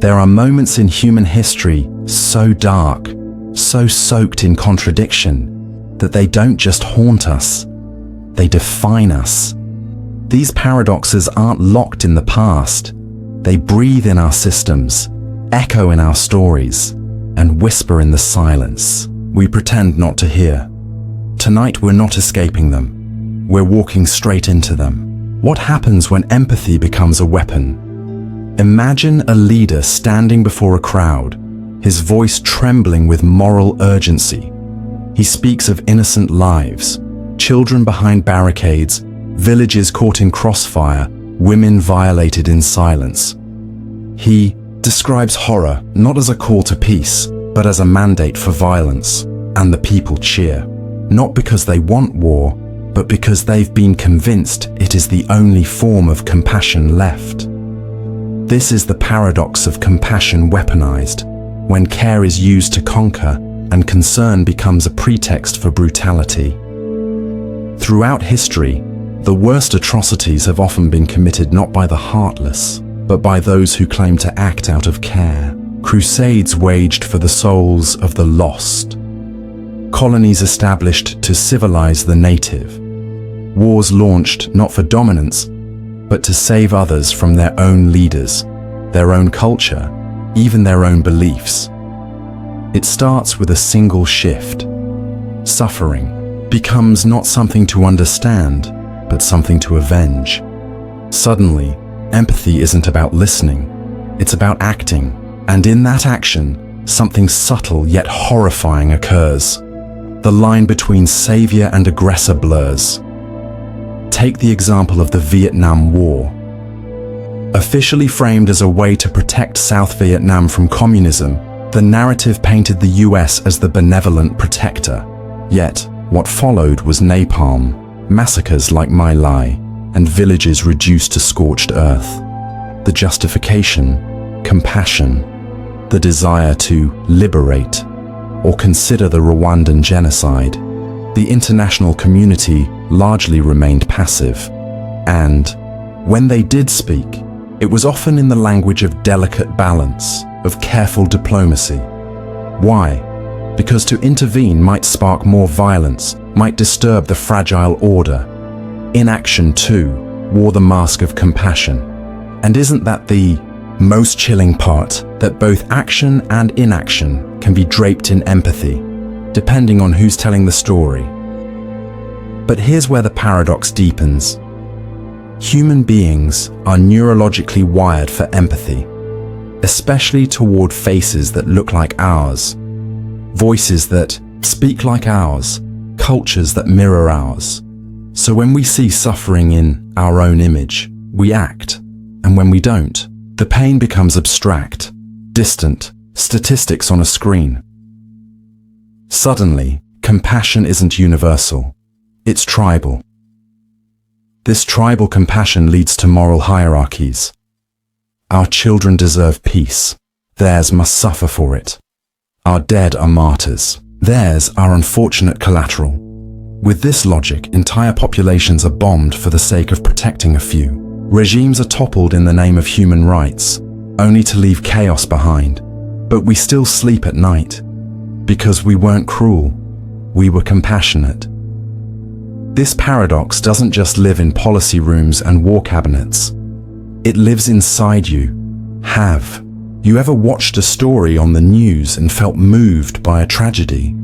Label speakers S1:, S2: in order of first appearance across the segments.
S1: There are moments in human history so dark, so soaked in contradiction, that they don't just haunt us, they define us. These paradoxes aren't locked in the past. They breathe in our systems, echo in our stories, and whisper in the silence we pretend not to hear. Tonight we're not escaping them. We're walking straight into them. What happens when empathy becomes a weapon? Imagine a leader standing before a crowd, his voice trembling with moral urgency. He speaks of innocent lives, children behind barricades, villages caught in crossfire, women violated in silence. He describes horror not as a call to peace, but as a mandate for violence, and the people cheer, not because they want war, but because they've been convinced it is the only form of compassion left. This is the paradox of compassion weaponized, when care is used to conquer and concern becomes a pretext for brutality. Throughout history, the worst atrocities have often been committed not by the heartless, but by those who claim to act out of care. Crusades waged for the souls of the lost. Colonies established to civilize the native. Wars launched not for dominance, but to save others from their own leaders, their own culture, even their own beliefs. It starts with a single shift. Suffering becomes not something to understand, but something to avenge. Suddenly, empathy isn't about listening, it's about acting. And in that action, something subtle yet horrifying occurs. The line between savior and aggressor blurs. Take the example of the Vietnam War. Officially framed as a way to protect South Vietnam from communism, the narrative painted the US as the benevolent protector. Yet, what followed was napalm, massacres like My Lai, and villages reduced to scorched earth. The justification, compassion, the desire to liberate, or consider the Rwandan genocide. The international community largely remained passive, and when they did speak, it was often in the language of delicate balance, of careful diplomacy. Why? Because to intervene might spark more violence, might disturb the fragile order. Inaction, too, wore the mask of compassion. And isn't that the most chilling part, that both action and inaction can be draped in empathy, depending on who's telling the story? But here's where the paradox deepens. Human beings are neurologically wired for empathy, especially toward faces that look like ours, voices that speak like ours, cultures that mirror ours. So when we see suffering in our own image, we act, and when we don't, the pain becomes abstract, distant, statistics on a screen. Suddenly, compassion isn't universal, it's tribal. This tribal compassion leads to moral hierarchies. Our children deserve peace, theirs must suffer for it. Our dead are martyrs, theirs are unfortunate collateral. With this logic, entire populations are bombed for the sake of protecting a few. Regimes are toppled in the name of human rights, only to leave chaos behind. But we still sleep at night, because we weren't cruel, we were compassionate. This paradox doesn't just live in policy rooms and war cabinets. It lives inside you. Have you ever watched a story on the news and felt moved by a tragedy,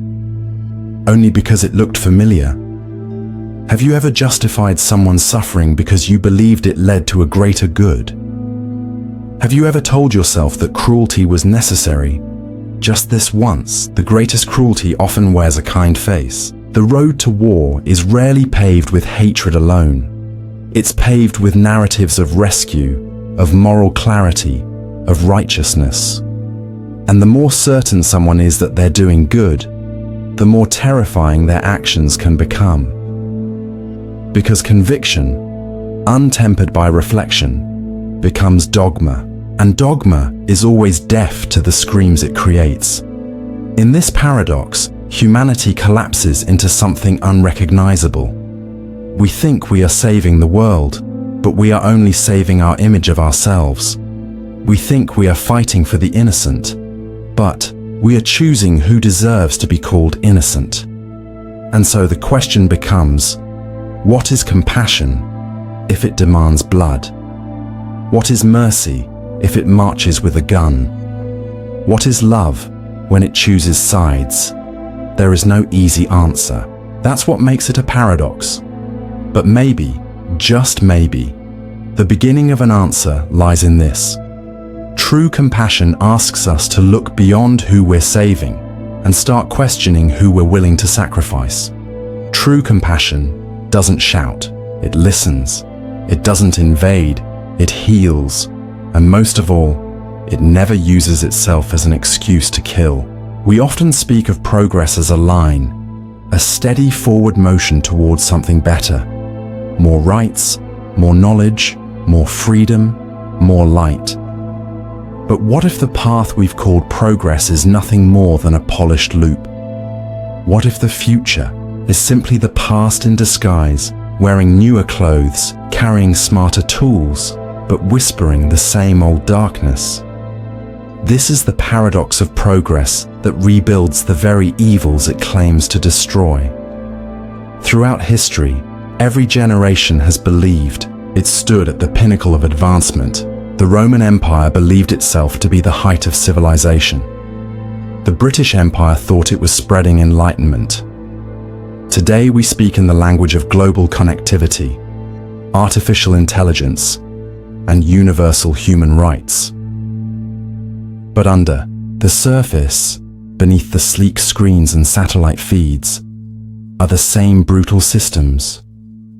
S1: only because it looked familiar? Have you ever justified someone's suffering because you believed it led to a greater good? Have you ever told yourself that cruelty was necessary? Just this once, the greatest cruelty often wears a kind face. The road to war is rarely paved with hatred alone. It's paved with narratives of rescue, of moral clarity, of righteousness. And the more certain someone is that they're doing good, the more terrifying their actions can become. Because conviction, untempered by reflection, becomes dogma, and dogma is always deaf to the screams it creates. In this paradox, humanity collapses into something unrecognizable. We think we are saving the world, but we are only saving our image of ourselves. We think we are fighting for the innocent, but we are choosing who deserves to be called innocent. And so the question becomes, what is compassion if it demands blood? What is mercy if it marches with a gun? What is love when it chooses sides? There is no easy answer. That's what makes it a paradox. But maybe, just maybe, the beginning of an answer lies in this. True compassion asks us to look beyond who we're saving and start questioning who we're willing to sacrifice. True compassion doesn't shout, it listens. It doesn't invade, it heals. And most of all, it never uses itself as an excuse to kill. We often speak of progress as a line, a steady forward motion towards something better. More rights, more knowledge, more freedom, more light. But what if the path we've called progress is nothing more than a polished loop? What if the future is simply the past in disguise, wearing newer clothes, carrying smarter tools, but whispering the same old darkness? This is the paradox of progress that rebuilds the very evils it claims to destroy. Throughout history, every generation has believed it stood at the pinnacle of advancement. The Roman Empire believed itself to be the height of civilization. The British Empire thought it was spreading enlightenment. Today we speak in the language of global connectivity, artificial intelligence, and universal human rights. But under the surface, beneath the sleek screens and satellite feeds, are the same brutal systems,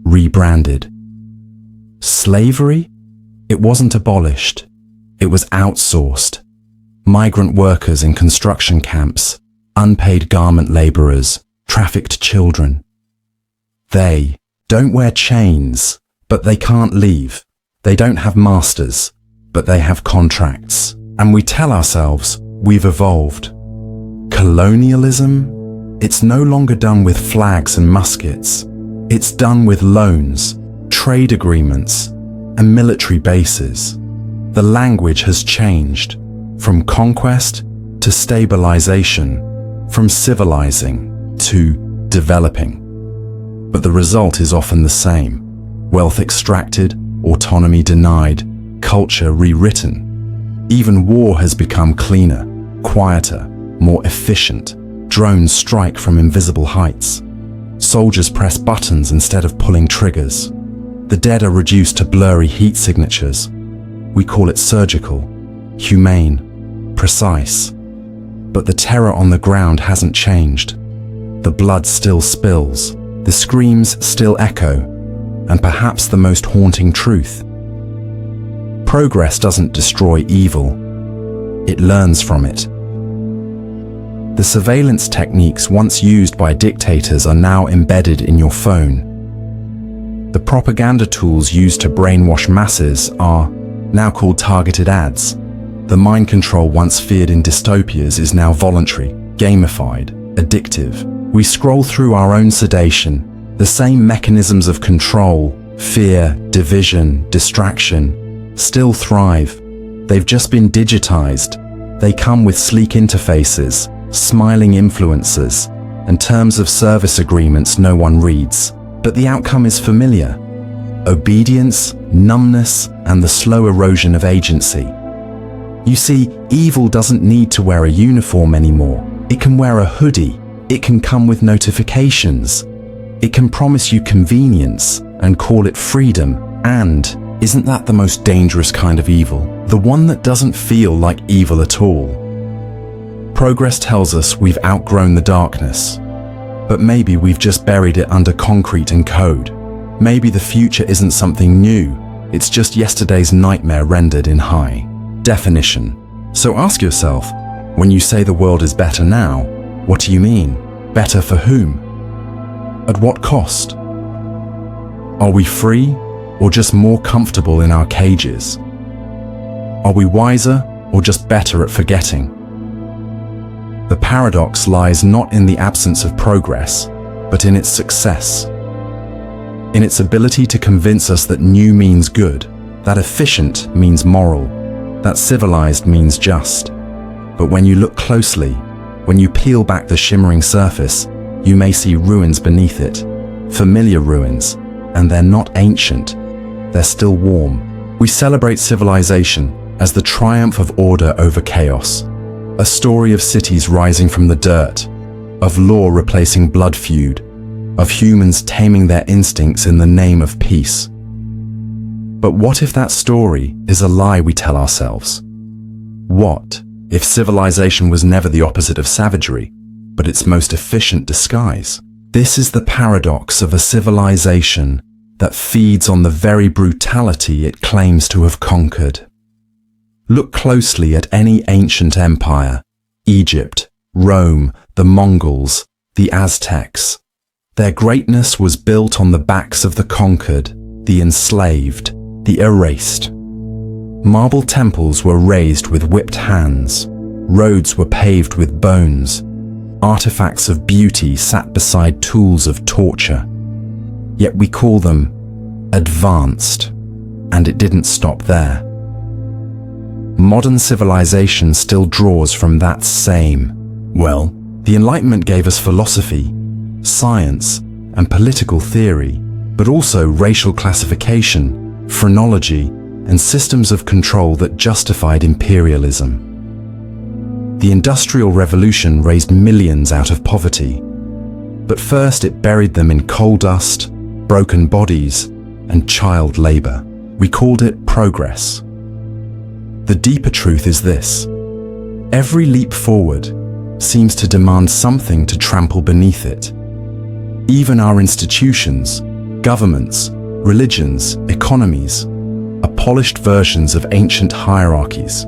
S1: rebranded. Slavery? It wasn't abolished, it was outsourced. Migrant workers in construction camps, unpaid garment laborers, trafficked children. They don't wear chains, but they can't leave. They don't have masters, but they have contracts. And we tell ourselves we've evolved. Colonialism? It's no longer done with flags and muskets. It's done with loans, trade agreements, and military bases. The language has changed from conquest to stabilization, from civilizing to developing. But the result is often the same. Wealth extracted, autonomy denied, culture rewritten. Even war has become cleaner, quieter, more efficient. Drones strike from invisible heights. Soldiers press buttons instead of pulling triggers. The dead are reduced to blurry heat signatures. We call it surgical, humane, precise. But the terror on the ground hasn't changed. The blood still spills, the screams still echo, and perhaps the most haunting truth. Progress doesn't destroy evil, it learns from it. The surveillance techniques once used by dictators are now embedded in your phone. The propaganda tools used to brainwash masses are now called targeted ads. The mind control once feared in dystopias is now voluntary, gamified, addictive. We scroll through our own sedation. The same mechanisms of control, fear, division, distraction, still thrive. They've just been digitized. They come with sleek interfaces, smiling influencers, and terms of service agreements no one reads. But the outcome is familiar. Obedience, numbness, and the slow erosion of agency. You see, evil doesn't need to wear a uniform anymore. It can wear a hoodie. It can come with notifications. It can promise you convenience and call it freedom. And isn't that the most dangerous kind of evil? The one that doesn't feel like evil at all. Progress tells us we've outgrown the darkness, but maybe we've just buried it under concrete and code. Maybe the future isn't something new, it's just yesterday's nightmare rendered in high definition. So ask yourself, when you say the world is better now, what do you mean? Better for whom? At what cost? Are we free or just more comfortable in our cages? Are we wiser or just better at forgetting? The paradox lies not in the absence of progress, but in its success. In its ability to convince us that new means good, that efficient means moral, that civilized means just. But when you look closely, when you peel back the shimmering surface, you may see ruins beneath it, familiar ruins, and they're not ancient, they're still warm. We celebrate civilization as the triumph of order over chaos, a story of cities rising from the dirt, of law replacing blood feud, of humans taming their instincts in the name of peace. But what if that story is a lie we tell ourselves? What if civilization was never the opposite of savagery, but its most efficient disguise? This is the paradox of a civilization that feeds on the very brutality it claims to have conquered. Look closely at any ancient empire: Egypt, Rome, the Mongols, the Aztecs. Their greatness was built on the backs of the conquered, the enslaved, the erased. Marble temples were raised with whipped hands, roads were paved with bones, artifacts of beauty sat beside tools of torture. Yet we call them advanced, and it didn't stop there. Modern civilization still draws from that same. Well, the Enlightenment gave us philosophy, science, and political theory, but also racial classification, phrenology, and systems of control that justified imperialism. The Industrial Revolution raised millions out of poverty, but first it buried them in coal dust, broken bodies, and child labor. We called it progress. The deeper truth is this: every leap forward seems to demand something to trample beneath it. Even our institutions, governments, religions, economies, are polished versions of ancient hierarchies.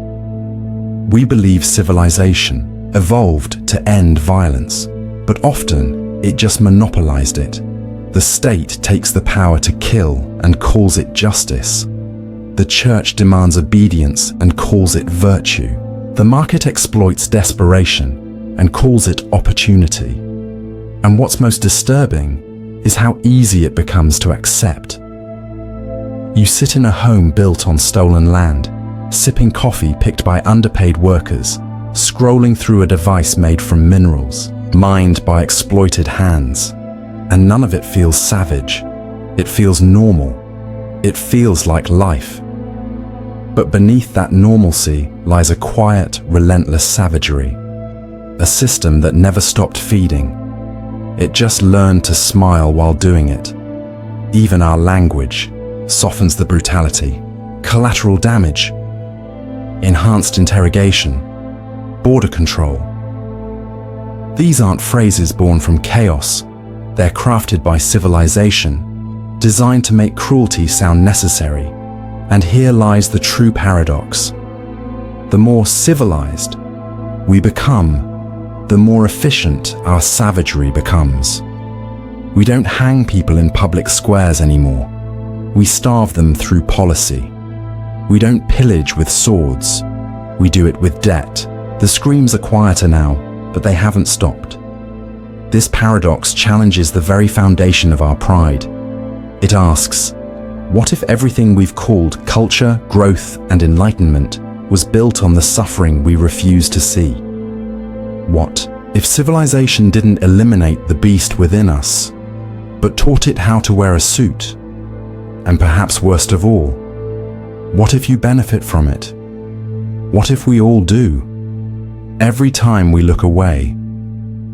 S1: We believe civilization evolved to end violence, but often it just monopolized it. The state takes the power to kill and calls it justice. The church demands obedience and calls it virtue. The market exploits desperation and calls it opportunity. And what's most disturbing is how easy it becomes to accept. You sit in a home built on stolen land, sipping coffee picked by underpaid workers, scrolling through a device made from minerals, mined by exploited hands, and none of it feels savage. It feels normal. It feels like life. But beneath that normalcy lies a quiet, relentless savagery, a system that never stopped feeding. It just learned to smile while doing it. Even our language softens the brutality. Collateral damage, enhanced interrogation, border control. These aren't phrases born from chaos. They're crafted by civilization, designed to make cruelty sound necessary. And here lies the true paradox. The more civilized we become, the more efficient our savagery becomes. We don't hang people in public squares anymore. We starve them through policy. We don't pillage with swords. We do it with debt. The screams are quieter now, but they haven't stopped. This paradox challenges the very foundation of our pride. It asks, what if everything we've called culture, growth, and enlightenment was built on the suffering we refuse to see? What if civilization didn't eliminate the beast within us, but taught it how to wear a suit? And perhaps worst of all, what if you benefit from it? What if we all do? Every time we look away,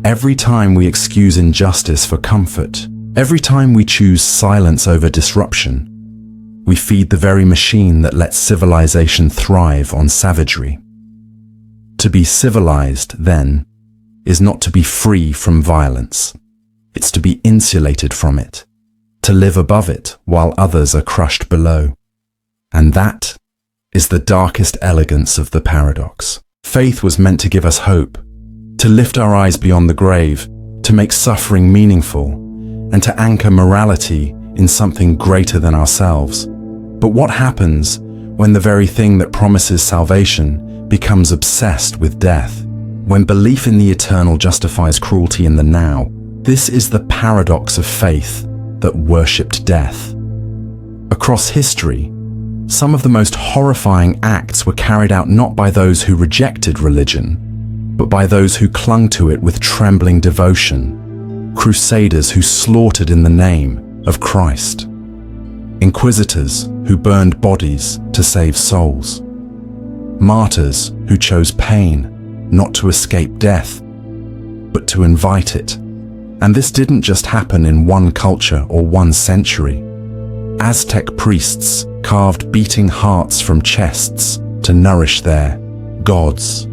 S1: every time we excuse injustice for comfort, every time we choose silence over disruption, we feed the very machine that lets civilization thrive on savagery. To be civilized, then, is not to be free from violence. It's to be insulated from it, to live above it while others are crushed below. And that is the darkest elegance of the paradox. Faith was meant to give us hope, to lift our eyes beyond the grave, to make suffering meaningful, and to anchor morality in something greater than ourselves. But what happens when the very thing that promises salvation becomes obsessed with death? When belief in the eternal justifies cruelty in the now? This is the paradox of faith that worshipped death. Across history, Some of the most horrifying acts were carried out not by those who rejected religion, but by those who clung to it with trembling devotion, crusaders who slaughtered in the name of Christ, inquisitors who burned bodies to save souls, martyrs who chose pain not to escape death, but to invite it. And this didn't just happen in one culture or one century. Aztec priests carved beating hearts from chests to nourish their gods.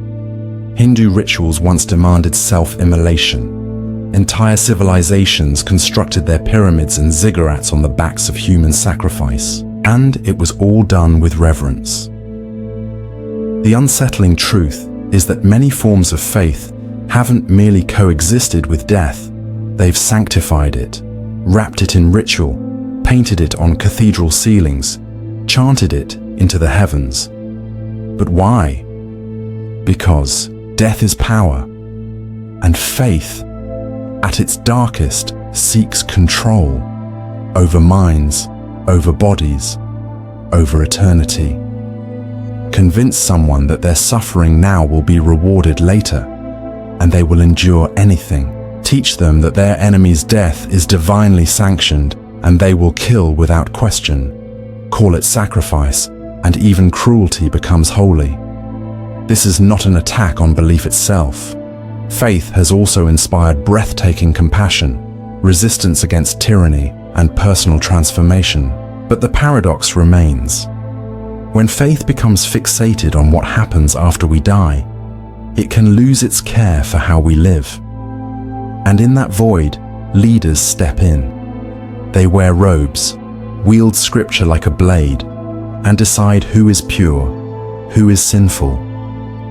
S1: Hindu rituals once demanded self-immolation. Entire civilizations constructed their pyramids and ziggurats on the backs of human sacrifice, and it was all done with reverence. The unsettling truth is that many forms of faith haven't merely coexisted with death, they've sanctified it, wrapped it in ritual, painted it on cathedral ceilings, chanted it into the heavens. But why? Because death is power, and faith, at its darkest, seeks control over minds, over bodies, over eternity. Convince someone that their suffering now will be rewarded later, and they will endure anything. Teach them that their enemy's death is divinely sanctioned, and they will kill without question. Call it sacrifice, and even cruelty becomes holy. This is not an attack on belief itself. Faith has also inspired breathtaking compassion, resistance against tyranny, and personal transformation. But the paradox remains. When faith becomes fixated on what happens after we die, it can lose its care for how we live. And in that void, leaders step in. They wear robes, wield scripture like a blade, and decide who is pure, who is sinful,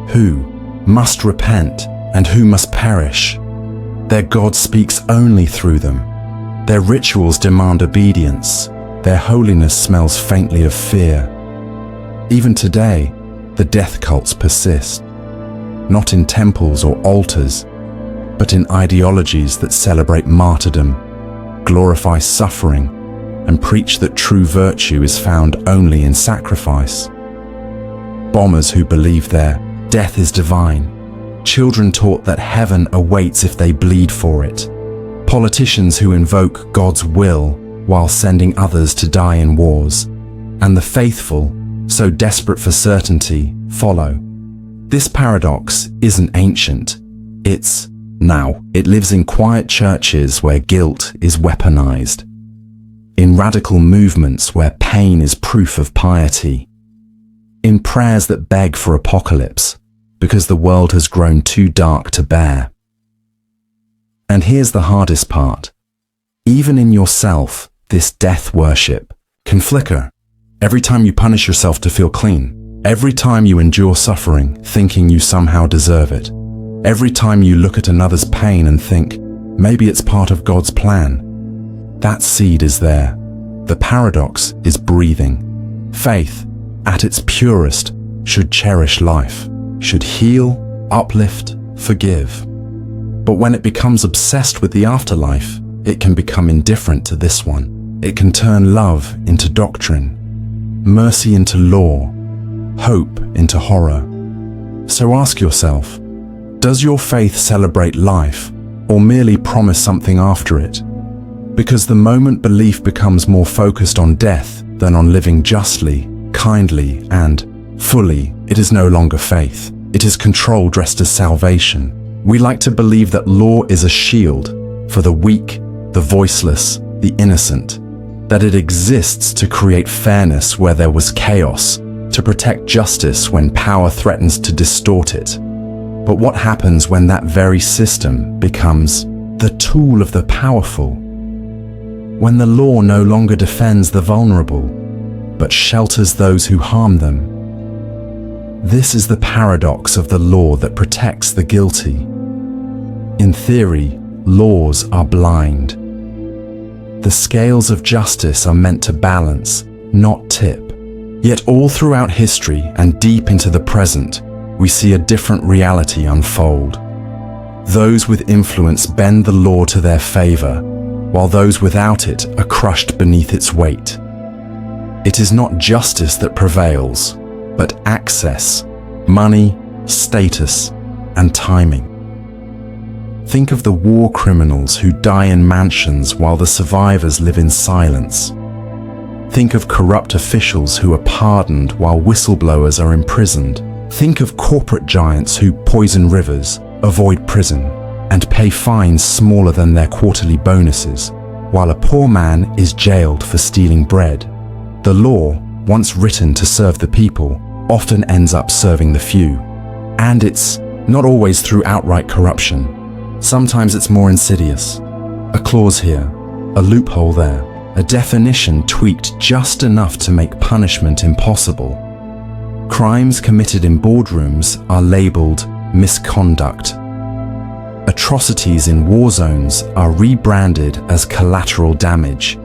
S1: who must repent, and who must perish. Their God speaks only through them. Their rituals demand obedience. Their holiness smells faintly of fear. Even today, the death cults persist, not in temples or altars, but in ideologies that celebrate martyrdom, glorify suffering, and preach that true virtue is found only in sacrifice. Bombers who believe their death is divine, children taught that heaven awaits if they bleed for it, politicians who invoke God's will while sending others to die in wars, and the faithful, so desperate for certainty, follow. This paradox isn't ancient, it's now. It lives in quiet churches where guilt is weaponized, in radical movements where pain is proof of piety, in prayers that beg for apocalypse because the world has grown too dark to bear. And here's the hardest part. Even in yourself, this death worship can flicker. Every time you punish yourself to feel clean, every time you endure suffering thinking you somehow deserve it, every time you look at another's pain and think, maybe it's part of God's plan, that seed is there. The paradox is breathing. Faith, at its purest, should cherish life, should heal, uplift, forgive. But when it becomes obsessed with the afterlife, it can become indifferent to this one. It can turn love into doctrine, mercy into law, hope into horror. So ask yourself, does your faith celebrate life or merely promise something after it? Because the moment belief becomes more focused on death than on living justly, kindly, and fully, it is no longer faith. It is control dressed as salvation. We like to believe that law is a shield for the weak, the voiceless, the innocent, that it exists to create fairness where there was chaos, to protect justice when power threatens to distort it. But what happens when that very system becomes the tool of the powerful? When the law no longer defends the vulnerable, but shelters those who harm them? This is the paradox of the law that protects the guilty. In theory, laws are blind. The scales of justice are meant to balance, not tip. Yet all throughout history and deep into the present, we see a different reality unfold. Those with influence bend the law to their favor, while those without it are crushed beneath its weight. It is not justice that prevails, but access, money, status, and timing. Think of the war criminals who die in mansions while the survivors live in silence. Think of corrupt officials who are pardoned while whistleblowers are imprisoned. Think of corporate giants who poison rivers, avoid prison, and pay fines smaller than their quarterly bonuses, while a poor man is jailed for stealing bread. The law, once written to serve the people, often ends up serving the few. And it's not always through outright corruption. Sometimes it's more insidious. A clause here, a loophole there, a definition tweaked just enough to make punishment impossible. Crimes committed in boardrooms are labeled misconduct. Atrocities in war zones are rebranded as collateral damage.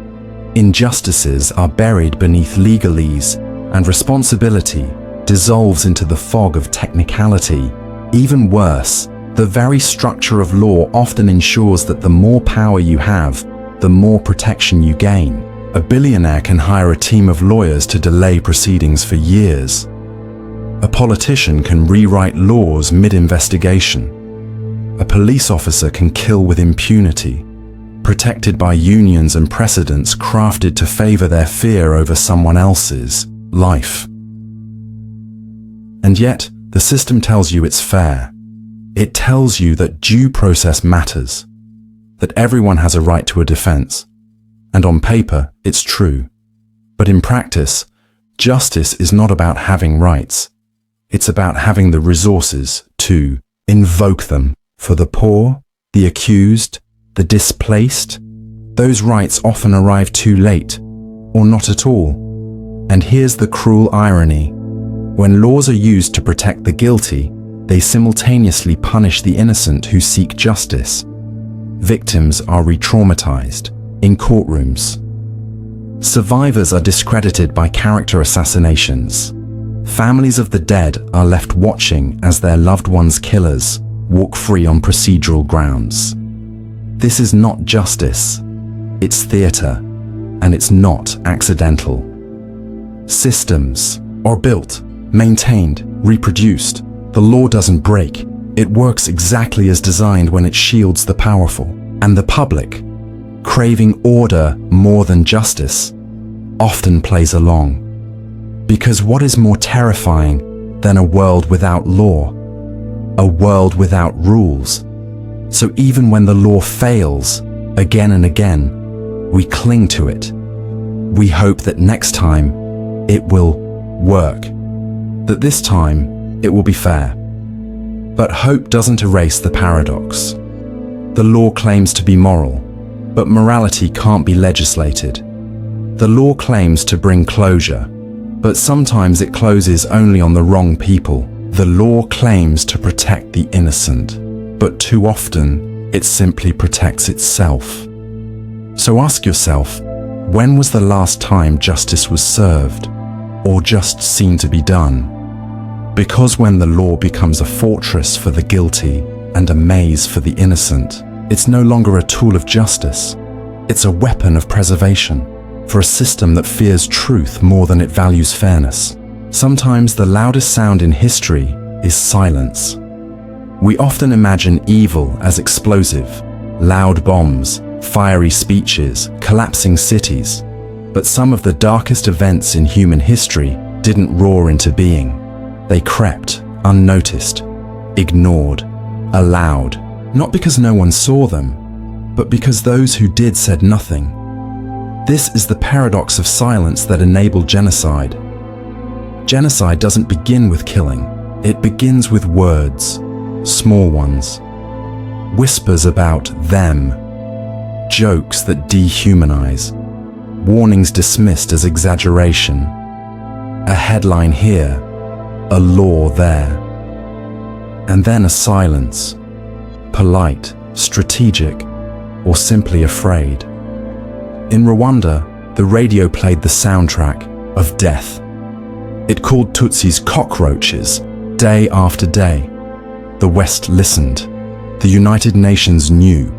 S1: Injustices are buried beneath legalese, and responsibility dissolves into the fog of technicality. Even worse, the very structure of law often ensures that the more power you have, the more protection you gain. A billionaire can hire a team of lawyers to delay proceedings for years. A politician can rewrite laws mid-investigation. A police officer can kill with impunity, protected by unions and precedents crafted to favor their fear over someone else's life. And yet, the system tells you it's fair. It tells you that due process matters, that everyone has a right to a defense. And on paper, it's true. But in practice, justice is not about having rights. It's about having the resources to invoke them. For the poor, the accused, the displaced, those rights often arrive too late, or not at all. And here's the cruel irony. When laws are used to protect the guilty, they simultaneously punish the innocent who seek justice. Victims are re-traumatized in courtrooms. Survivors are discredited by character assassinations. Families of the dead are left watching as their loved ones' killers walk free on procedural grounds. This is not justice. It's theater, and it's not accidental. Systems are built, maintained, reproduced. The law doesn't break. It works exactly as designed when it shields the powerful. And the public, craving order more than justice, often plays along. Because what is more terrifying than a world without law? A world without rules. So even when the law fails, again and again, we cling to it. We hope that next time it will work. That this time it will be fair. But hope doesn't erase the paradox. The law claims to be moral, but morality can't be legislated. The law claims to bring closure, but sometimes it closes only on the wrong people. The law claims to protect the innocent, but too often it simply protects itself. So ask yourself, when was the last time justice was served, or just seen to be done? Because when the law becomes a fortress for the guilty and a maze for the innocent, it's no longer a tool of justice. It's a weapon of preservation for a system that fears truth more than it values fairness. Sometimes the loudest sound in history is silence. We often imagine evil as explosive, loud bombs, fiery speeches, collapsing cities. But some of the darkest events in human history didn't roar into being. They crept, unnoticed, ignored, allowed, not because no one saw them, but because those who did said nothing. This is the paradox of silence that enabled genocide. Genocide doesn't begin with killing. It begins with words, small ones, whispers about them, jokes that dehumanize, warnings dismissed as exaggeration, a headline here, a law there, and then a silence, polite, strategic, or simply afraid. In Rwanda, the radio played the soundtrack of death. It called Tutsis cockroaches day after day. The West listened. The United Nations knew.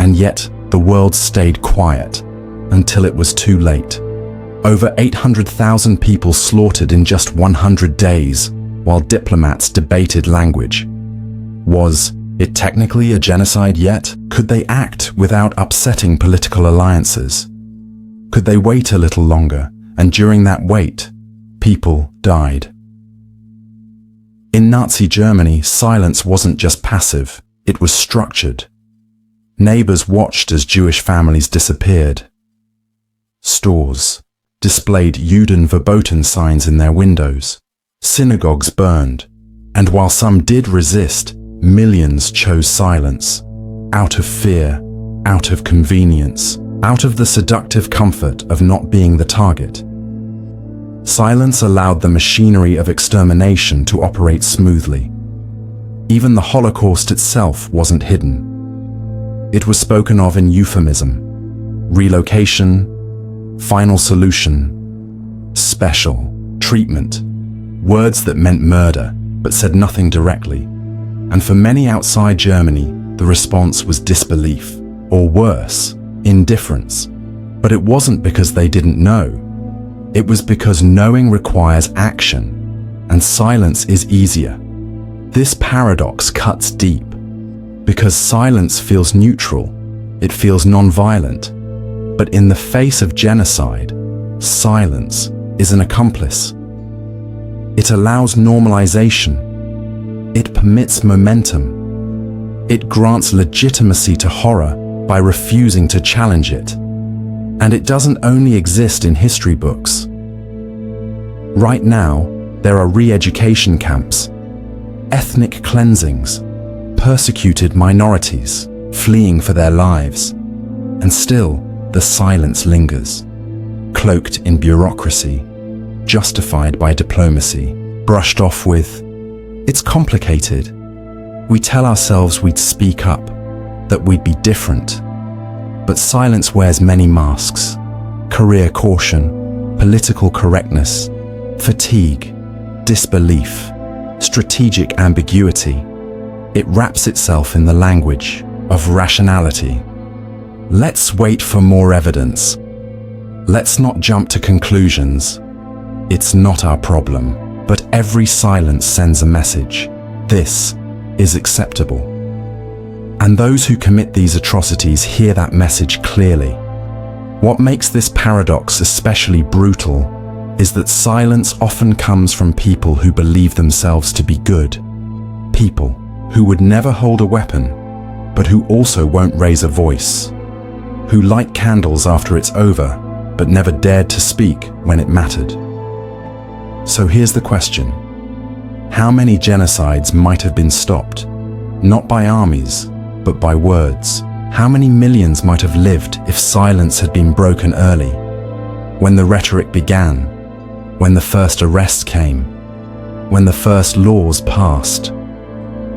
S1: And yet the world stayed quiet until it was too late. Over 800,000 people slaughtered in just 100 days, while diplomats debated language. Was it technically a genocide yet? Could they act without upsetting political alliances? Could they wait a little longer, and during that wait, people died? In Nazi Germany, silence wasn't just passive, it was structured. Neighbors watched as Jewish families disappeared. Stores displayed Juden verboten signs in their windows. Synagogues burned. And while some did resist, millions chose silence. Out of fear, out of convenience, out of the seductive comfort of not being the target. Silence allowed the machinery of extermination to operate smoothly. Even the Holocaust itself wasn't hidden. It was spoken of in euphemism, relocation, final solution, special, treatment, words that meant murder but said nothing directly. And for many outside Germany, the response was disbelief, or worse, indifference. But it wasn't because they didn't know. It was because knowing requires action, and silence is easier. This paradox cuts deep, because silence feels neutral, it feels non-violent. But in the face of genocide, silence is an accomplice. It allows normalization. It permits momentum. It grants legitimacy to horror by refusing to challenge it. And it doesn't only exist in history books. Right now, there are re-education camps, ethnic cleansings, persecuted minorities fleeing for their lives. And still, the silence lingers, cloaked in bureaucracy, justified by diplomacy, brushed off with, "It's complicated." We tell ourselves we'd speak up, that we'd be different. But silence wears many masks: career caution, political correctness, fatigue, disbelief, strategic ambiguity. It wraps itself in the language of rationality. Let's wait for more evidence. Let's not jump to conclusions. It's not our problem, but every silence sends a message. This is acceptable. And those who commit these atrocities hear that message clearly. What makes this paradox especially brutal is that silence often comes from people who believe themselves to be good. People who would never hold a weapon, but who also won't raise a voice. Who light candles after it's over, but never dared to speak when it mattered. So here's the question. How many genocides might have been stopped? Not by armies, but by words. How many millions might have lived if silence had been broken early? When the rhetoric began, when the first arrests came, when the first laws passed.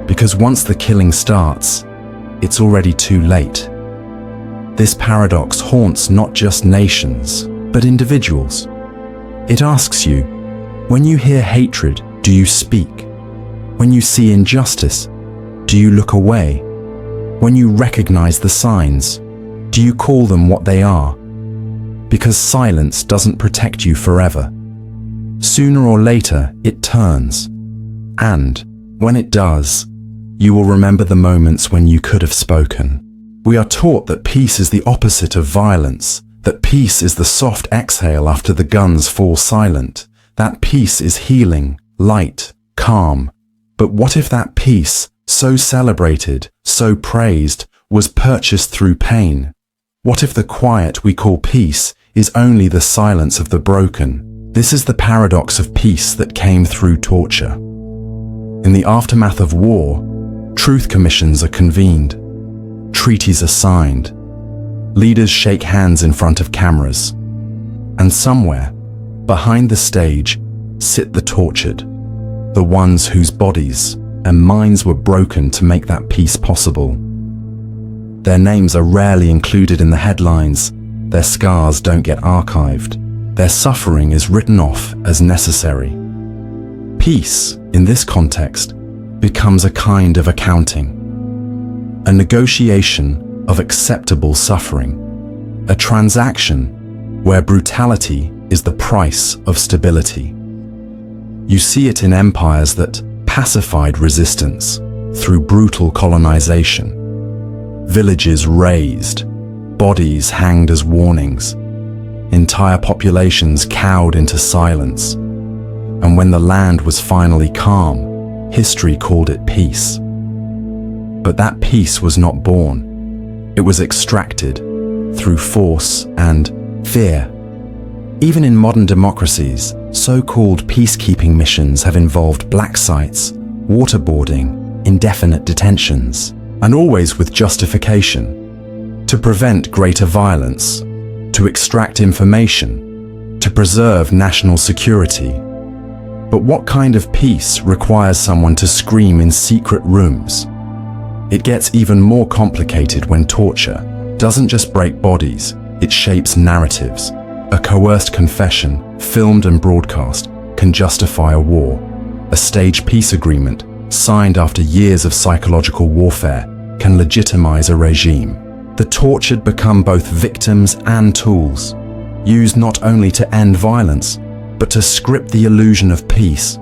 S1: Because once the killing starts, it's already too late. This paradox haunts not just nations, but individuals. It asks you, when you hear hatred, do you speak? When you see injustice, do you look away? When you recognize the signs, do you call them what they are? Because silence doesn't protect you forever. Sooner or later, it turns. And when it does, you will remember the moments when you could have spoken. We are taught that peace is the opposite of violence, that peace is the soft exhale after the guns fall silent, that peace is healing, light, calm. But what if that peace, so celebrated, so praised, was purchased through pain? What if the quiet we call peace is only the silence of the broken? This is the paradox of peace that came through torture. In the aftermath of war, truth commissions are convened. Treaties are signed. Leaders shake hands in front of cameras. And somewhere, behind the stage, sit the tortured, the ones whose bodies and minds were broken to make that peace possible. Their names are rarely included in the headlines. Their scars don't get archived. Their suffering is written off as necessary. Peace, in this context, becomes a kind of accounting. A negotiation of acceptable suffering. A transaction where brutality is the price of stability. You see it in empires that pacified resistance through brutal colonization. Villages razed, bodies hanged as warnings, entire populations cowed into silence. And when the land was finally calm, history called it peace. But that peace was not born. It was extracted through force and fear. Even in modern democracies, so-called peacekeeping missions have involved black sites, waterboarding, indefinite detentions, and always with justification: to prevent greater violence, to extract information, to preserve national security. But what kind of peace requires someone to scream in secret rooms? It gets even more complicated when torture doesn't just break bodies, it shapes narratives. A coerced confession, filmed and broadcast, can justify a war. A staged peace agreement, signed after years of psychological warfare, can legitimize a regime. The tortured become both victims and tools, used not only to end violence, but to script the illusion of peace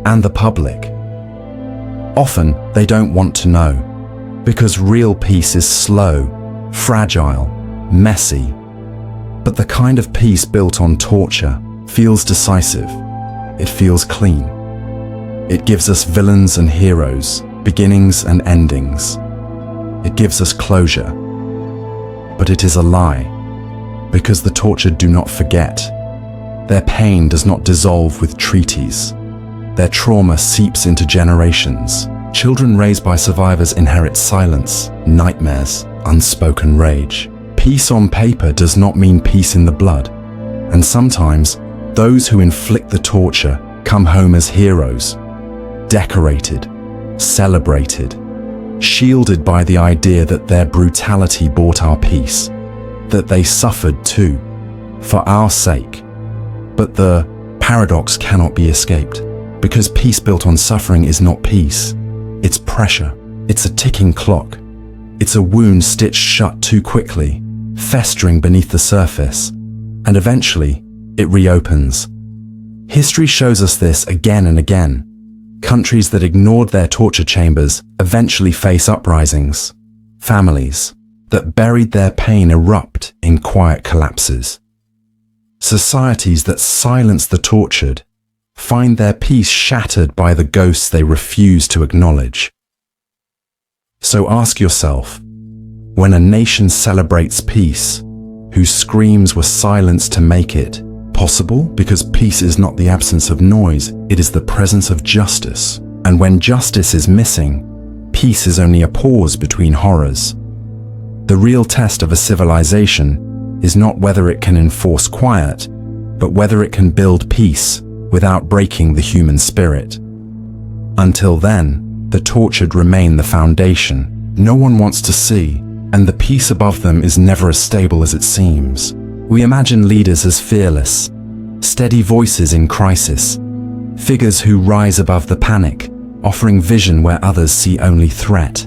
S1: and the public. Often, they don't want to know, because real peace is slow, fragile, messy. But the kind of peace built on torture feels decisive. It feels clean. It gives us villains and heroes, beginnings and endings. It gives us closure. But it is a lie, because the tortured do not forget. Their pain does not dissolve with treaties. Their trauma seeps into generations. Children raised by survivors inherit silence, nightmares, unspoken rage. Peace on paper does not mean peace in the blood. And sometimes, those who inflict the torture come home as heroes, decorated, celebrated, shielded by the idea that their brutality bought our peace, that they suffered too, for our sake. But the paradox cannot be escaped, because peace built on suffering is not peace. It's pressure. It's a ticking clock. It's a wound stitched shut too quickly, festering beneath the surface, and eventually it reopens. History shows us this again and again. Countries that ignored their torture chambers eventually face uprisings. Families that buried their pain erupt in quiet collapses. Societies that silence the tortured find their peace shattered by the ghosts they refuse to acknowledge. So ask yourself, when a nation celebrates peace, whose screams were silenced to make it possible? Because peace is not the absence of noise, it is the presence of justice. And when justice is missing, peace is only a pause between horrors. The real test of a civilization is not whether it can enforce quiet, but whether it can build peace without breaking the human spirit. Until then, the tortured remain the foundation no one wants to see, and the peace above them is never as stable as it seems. We imagine leaders as fearless, steady voices in crisis, figures who rise above the panic, offering vision where others see only threat.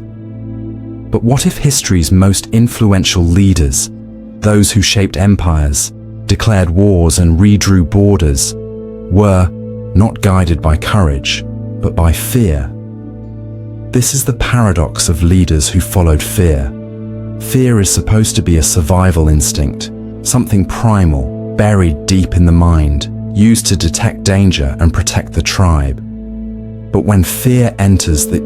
S1: But what if history's most influential leaders, those who shaped empires, declared wars and redrew borders, were not guided by courage, but by fear? This is the paradox of leaders who followed fear. Fear is supposed to be a survival instinct, something primal, buried deep in the mind, used to detect danger and protect the tribe. But when fear enters the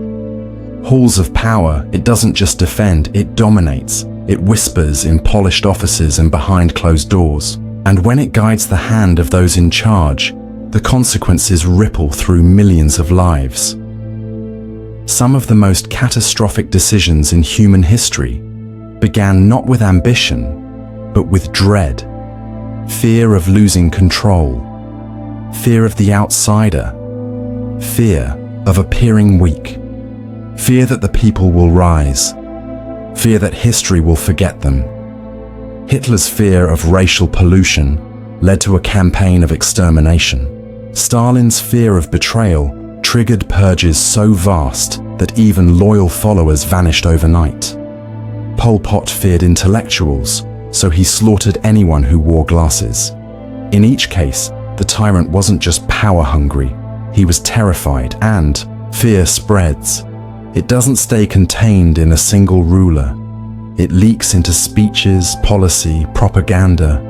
S1: halls of power, it doesn't just defend, it dominates. It whispers in polished offices and behind closed doors. And when it guides the hand of those in charge, the consequences ripple through millions of lives. Some of the most catastrophic decisions in human history began not with ambition, but with dread. Fear of losing control, fear of the outsider, fear of appearing weak, fear that the people will rise, fear that history will forget them. Hitler's fear of racial pollution led to a campaign of extermination. Stalin's fear of betrayal triggered purges so vast that even loyal followers vanished overnight. Pol Pot feared intellectuals, so he slaughtered anyone who wore glasses. In each case, the tyrant wasn't just power-hungry, he was terrified, and fear spreads. It doesn't stay contained in a single ruler. It leaks into speeches, policy, propaganda.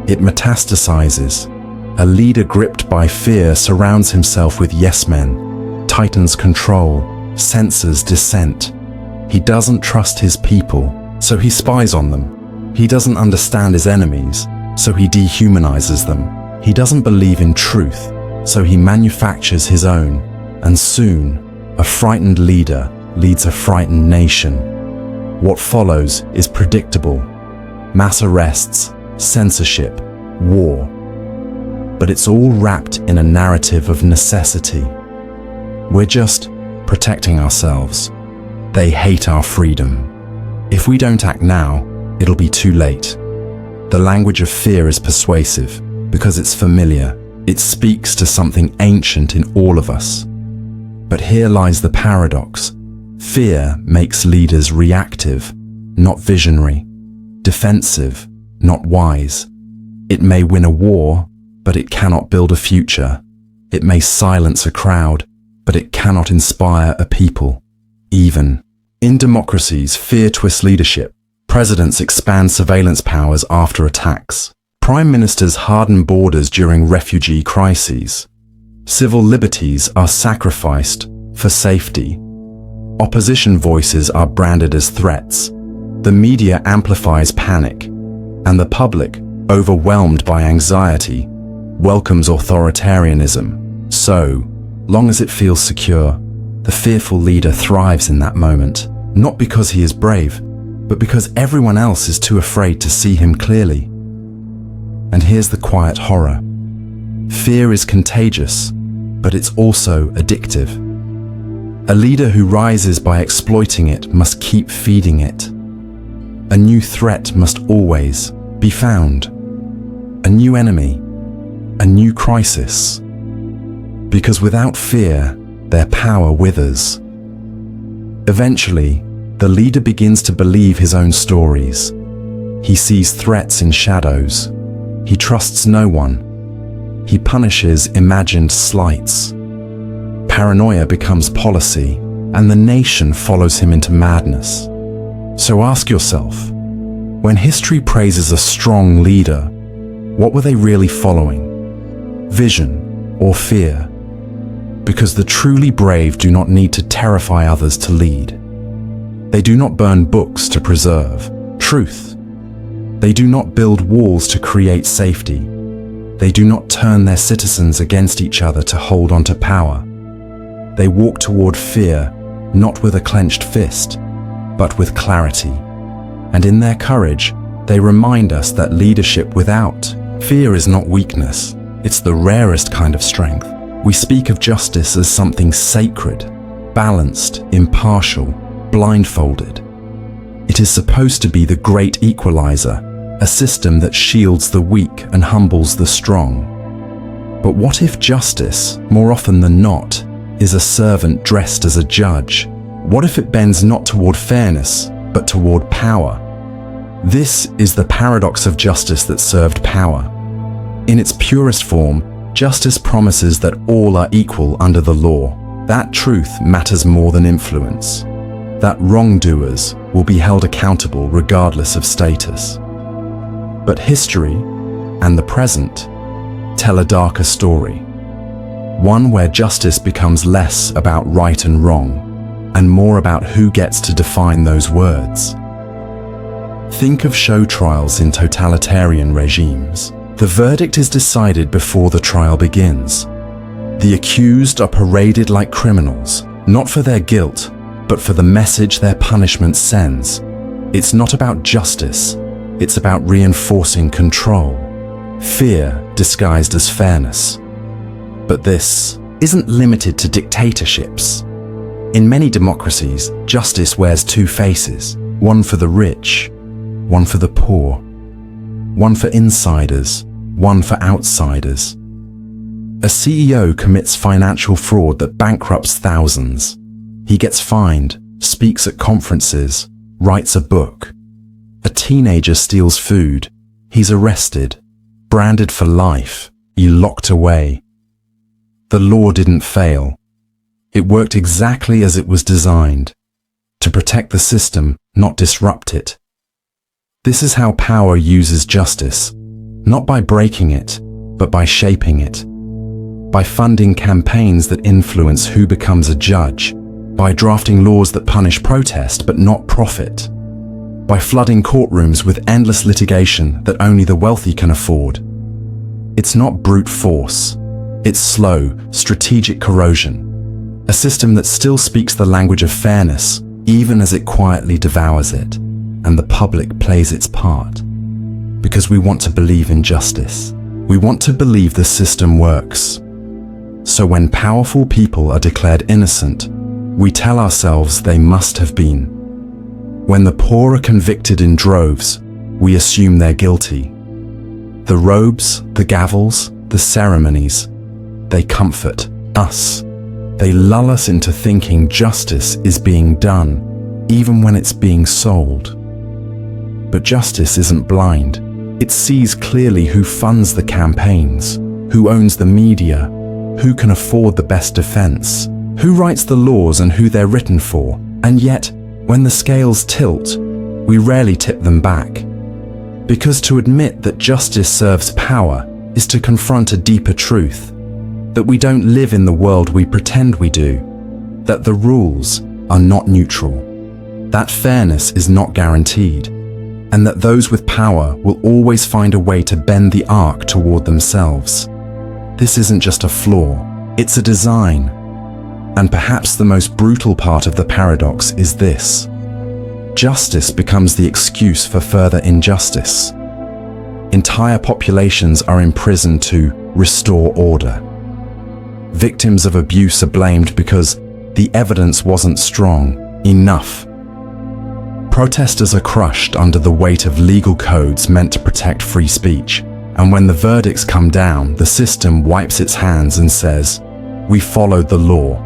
S1: It metastasizes. A leader gripped by fear surrounds himself with yes-men, tightens control, censors dissent. He doesn't trust his people, so he spies on them. He doesn't understand his enemies, so he dehumanizes them. He doesn't believe in truth, so he manufactures his own. And soon, a frightened leader leads a frightened nation. What follows is predictable. Mass arrests, censorship, war. But it's all wrapped in a narrative of necessity. We're just protecting ourselves. They hate our freedom. If we don't act now, it'll be too late. The language of fear is persuasive because it's familiar. It speaks to something ancient in all of us. But here lies the paradox. Fear makes leaders reactive, not visionary, defensive, not wise. It may win a war, but it cannot build a future. It may silence a crowd, but it cannot inspire a people. Even in democracies, fear twists leadership. Presidents expand surveillance powers after attacks. Prime ministers harden borders during refugee crises. Civil liberties are sacrificed for safety. Opposition voices are branded as threats. The media amplifies panic, and the public, overwhelmed by anxiety, welcomes authoritarianism. So, long as it feels secure, the fearful leader thrives in that moment, not because he is brave, but because everyone else is too afraid to see him clearly. And here's the quiet horror. Fear is contagious, but it's also addictive. A leader who rises by exploiting it must keep feeding it. A new threat must always be found. A new enemy, a new crisis. Because without fear, their power withers. Eventually, the leader begins to believe his own stories. He sees threats in shadows. He trusts no one. He punishes imagined slights. Paranoia becomes policy, and the nation follows him into madness. So ask yourself, when history praises a strong leader, what were they really following? Vision or fear? Because the truly brave do not need to terrify others to lead. They do not burn books to preserve truth. They do not build walls to create safety. They do not turn their citizens against each other to hold on to power. They walk toward fear, not with a clenched fist, but with clarity. And in their courage, they remind us that leadership without fear is not weakness. It's the rarest kind of strength. We speak of justice as something sacred, balanced, impartial, blindfolded. It is supposed to be the great equalizer, a system that shields the weak and humbles the strong. But what if justice, more often than not, is a servant dressed as a judge? What if it bends not toward fairness, but toward power? This is the paradox of justice that served power. In its purest form, justice promises that all are equal under the law. That truth matters more than influence. That wrongdoers will be held accountable regardless of status. But history and the present tell a darker story. One where justice becomes less about right and wrong, and more about who gets to define those words. Think of show trials in totalitarian regimes. The verdict is decided before the trial begins. The accused are paraded like criminals, not for their guilt, but for the message their punishment sends. It's not about justice, it's about reinforcing control. Fear disguised as fairness. But this isn't limited to dictatorships. In many democracies, justice wears two faces, one for the rich, one for the poor, one for insiders, one for outsiders. A CEO commits financial fraud that bankrupts thousands. He gets fined, speaks at conferences, writes a book. A teenager steals food. He's arrested, branded for life, you locked away. The law didn't fail. It worked exactly as it was designed, to protect the system, not disrupt it. This is how power uses justice, not by breaking it, but by shaping it. By funding campaigns that influence who becomes a judge, by drafting laws that punish protest but not profit, by flooding courtrooms with endless litigation that only the wealthy can afford. It's not brute force. It's slow, strategic corrosion. A system that still speaks the language of fairness, even as it quietly devours it, and the public plays its part. Because we want to believe in justice. We want to believe the system works. So when powerful people are declared innocent, we tell ourselves they must have been. When the poor are convicted in droves, we assume they're guilty. The robes, the gavels, the ceremonies, they comfort us. They lull us into thinking justice is being done, even when it's being sold. But justice isn't blind. It sees clearly who funds the campaigns, who owns the media, who can afford the best defense, who writes the laws and who they're written for. And yet, when the scales tilt, we rarely tip them back. Because to admit that justice serves power is to confront a deeper truth, that we don't live in the world we pretend we do, that the rules are not neutral, that fairness is not guaranteed, and that those with power will always find a way to bend the arc toward themselves. This isn't just a flaw, it's a design. And perhaps the most brutal part of the paradox is this. Justice becomes the excuse for further injustice. Entire populations are imprisoned to restore order. Victims of abuse are blamed because the evidence wasn't strong enough. Protesters are crushed under the weight of legal codes meant to protect free speech. And when the verdicts come down, the system wipes its hands and says, "We followed the law."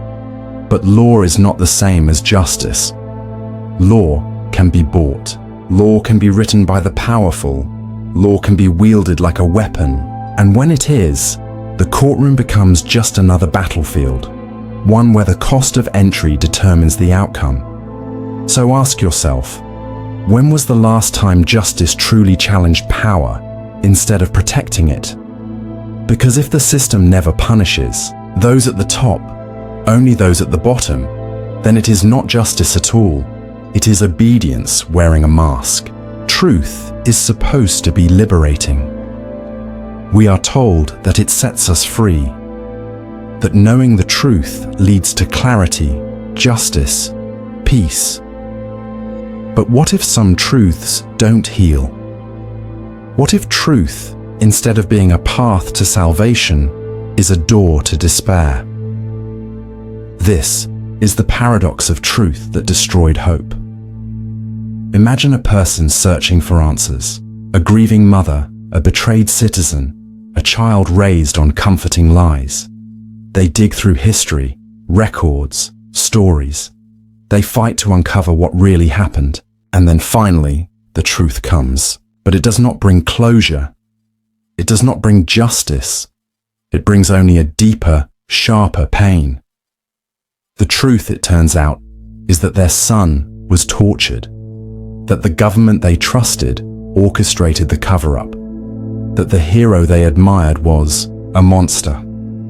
S1: But law is not the same as justice. Law can be bought. Law can be written by the powerful. Law can be wielded like a weapon. And when it is, the courtroom becomes just another battlefield, one where the cost of entry determines the outcome. So ask yourself, when was the last time justice truly challenged power instead of protecting it? Because if the system never punishes those at the top, only those at the bottom, then it is not justice at all. It is obedience wearing a mask. Truth is supposed to be liberating. We are told that it sets us free, that knowing the truth leads to clarity, justice, peace. But what if some truths don't heal? What if truth, instead of being a path to salvation, is a door to despair? This is the paradox of truth that destroyed hope. Imagine a person searching for answers, a grieving mother, a betrayed citizen, a child raised on comforting lies. They dig through history, records, stories. They fight to uncover what really happened, and then finally, the truth comes. But it does not bring closure. It does not bring justice. It brings only a deeper, sharper pain. The truth, it turns out, is that their son was tortured, that the government they trusted orchestrated the cover-up, that the hero they admired was a monster,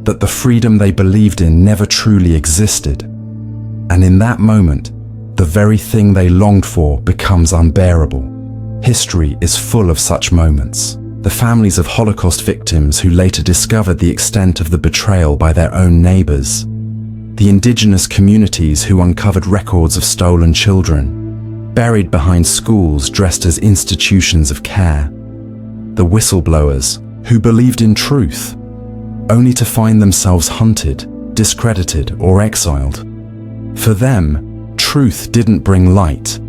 S1: that the freedom they believed in never truly existed. And in that moment, the very thing they longed for becomes unbearable. History is full of such moments. The families of Holocaust victims who later discovered the extent of the betrayal by their own neighbors. The indigenous communities who uncovered records of stolen children, buried behind schools dressed as institutions of care. The whistleblowers who believed in truth, only to find themselves hunted, discredited, or exiled. For them, truth didn't bring light.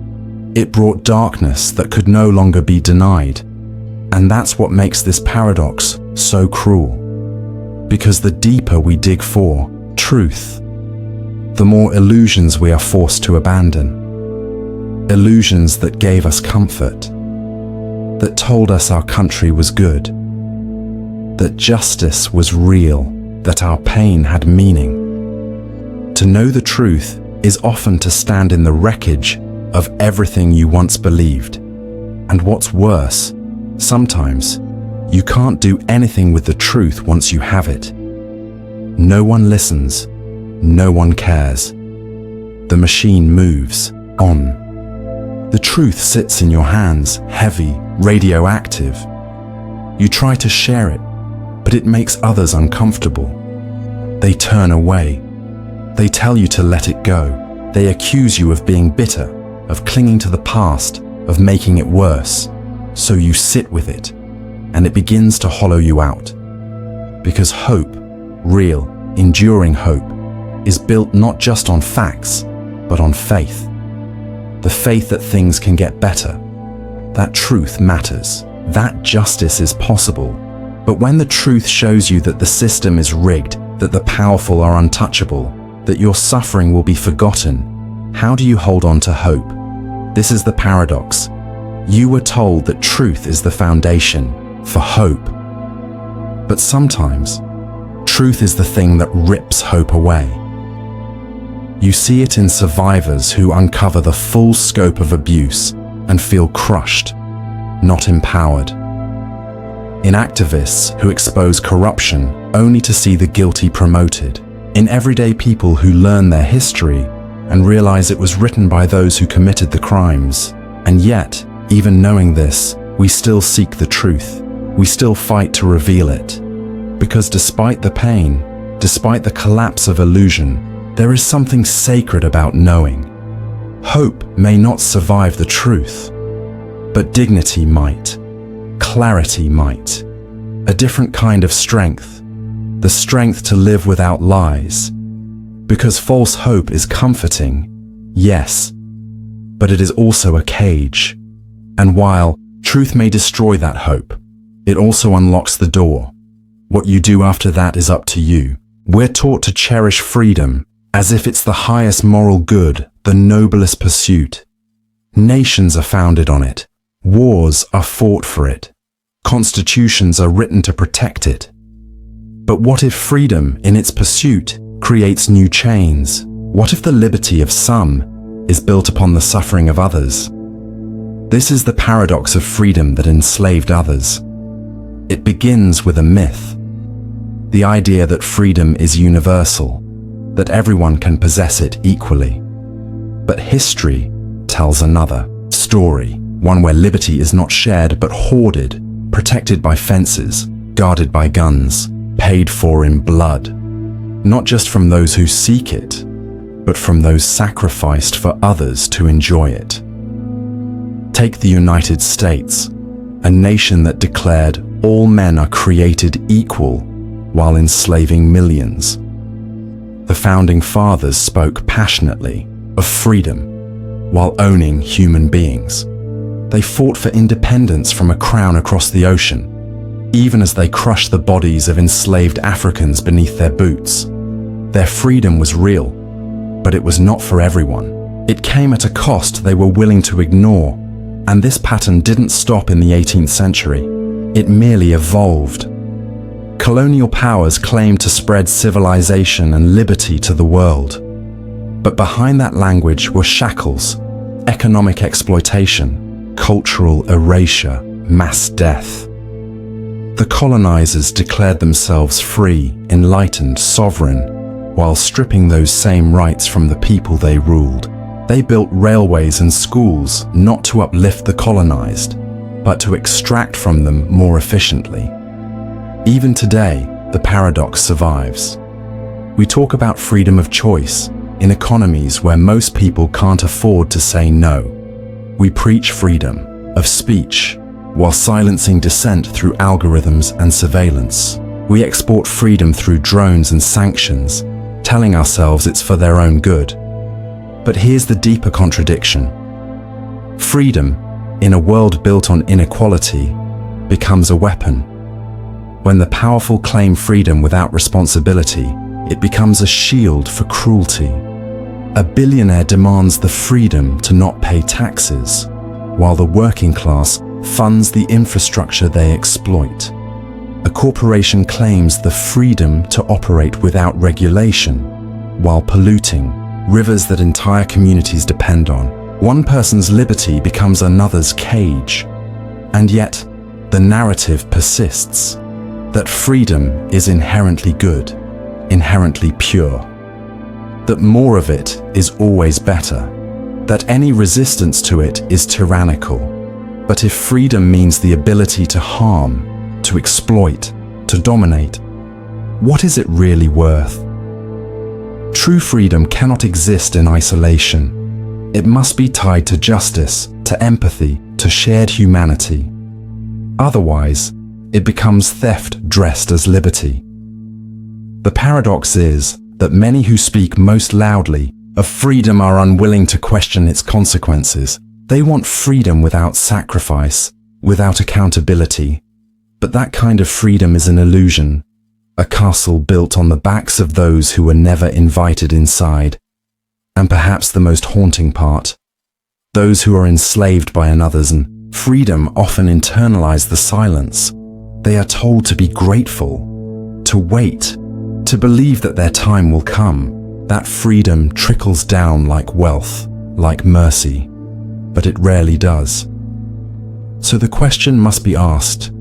S1: It brought darkness that could no longer be denied. And that's what makes this paradox so cruel. Because the deeper we dig for truth, the more illusions we are forced to abandon. Illusions that gave us comfort, that told us our country was good, that justice was real, that our pain had meaning. To know the truth is often to stand in the wreckage of everything you once believed. And what's worse, sometimes you can't do anything with the truth once you have it. No one listens, no one cares. The machine moves on. The truth sits in your hands, heavy, radioactive. You try to share it, but it makes others uncomfortable. They turn away. They tell you to let it go. They accuse you of being bitter, of clinging to the past, of making it worse. So you sit with it, and it begins to hollow you out. Because hope, real, enduring hope, is built not just on facts, but on faith. The faith that things can get better, that truth matters, that justice is possible. But when the truth shows you that the system is rigged, that the powerful are untouchable, that your suffering will be forgotten, how do you hold on to hope? This is the paradox. You were told that truth is the foundation for hope. But sometimes, truth is the thing that rips hope away. You see it in survivors who uncover the full scope of abuse and feel crushed, not empowered. In activists who expose corruption only to see the guilty promoted. In everyday people who learn their history and realize it was written by those who committed the crimes. And yet, even knowing this, we still seek the truth. We still fight to reveal it. Because despite the pain, despite the collapse of illusion, there is something sacred about knowing. Hope may not survive the truth, but dignity might, clarity might, a different kind of strength, the strength to live without lies. Because false hope is comforting, yes, but it is also a cage. And while truth may destroy that hope, it also unlocks the door. What you do after that is up to you. We're taught to cherish freedom as if it's the highest moral good, the noblest pursuit. Nations are founded on it. Wars are fought for it. Constitutions are written to protect it. But what if freedom, in its pursuit, creates new chains? What if the liberty of some is built upon the suffering of others? This is the paradox of freedom that enslaved others. It begins with a myth. The idea that freedom is universal, that everyone can possess it equally. But history tells another story, one where liberty is not shared but hoarded, protected by fences, guarded by guns, paid for in blood. Not just from those who seek it, but from those sacrificed for others to enjoy it. Take the United States, a nation that declared all men are created equal while enslaving millions. The founding fathers spoke passionately of freedom while owning human beings. They fought for independence from a crown across the ocean, even as they crushed the bodies of enslaved Africans beneath their boots. Their freedom was real, but it was not for everyone. It came at a cost they were willing to ignore, and this pattern didn't stop in the 18th century. It merely evolved. Colonial powers claimed to spread civilization and liberty to the world. But behind that language were shackles, economic exploitation, cultural erasure, mass death. The colonizers declared themselves free, enlightened, sovereign, while stripping those same rights from the people they ruled. They built railways and schools not to uplift the colonized, but to extract from them more efficiently. Even today, the paradox survives. We talk about freedom of choice in economies where most people can't afford to say no. We preach freedom of speech while silencing dissent through algorithms and surveillance. We export freedom through drones and sanctions, telling ourselves it's for their own good. But here's the deeper contradiction. Freedom, in a world built on inequality, becomes a weapon. When the powerful claim freedom without responsibility, it becomes a shield for cruelty. A billionaire demands the freedom to not pay taxes, while the working class funds the infrastructure they exploit. A corporation claims the freedom to operate without regulation, while polluting rivers that entire communities depend on. One person's liberty becomes another's cage. And yet, the narrative persists that freedom is inherently good, inherently pure, that more of it is always better, that any resistance to it is tyrannical. But if freedom means the ability to harm, to exploit, to dominate, what is it really worth? True freedom cannot exist in isolation. It must be tied to justice, to empathy, to shared humanity. Otherwise, it becomes theft dressed as liberty. The paradox is that many who speak most loudly of freedom are unwilling to question its consequences. They want freedom without sacrifice, without accountability. But that kind of freedom is an illusion, a castle built on the backs of those who were never invited inside. And perhaps the most haunting part, those who are enslaved by another's and freedom often internalize the silence. They are told to be grateful, to wait, to believe that their time will come. That freedom trickles down like wealth, like mercy, but it rarely does. So the question must be asked,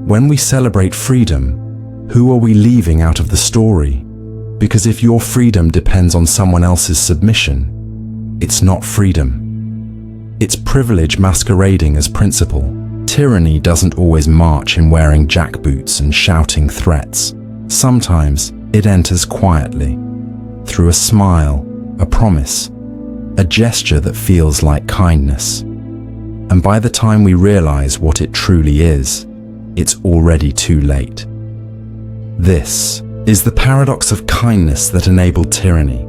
S1: when we celebrate freedom, who are we leaving out of the story? Because if your freedom depends on someone else's submission, it's not freedom. It's privilege masquerading as principle. Tyranny doesn't always march in wearing jackboots and shouting threats. Sometimes it enters quietly, through a smile, a promise, a gesture that feels like kindness. And by the time we realize what it truly is, it's already too late. This is the paradox of kindness that enabled tyranny.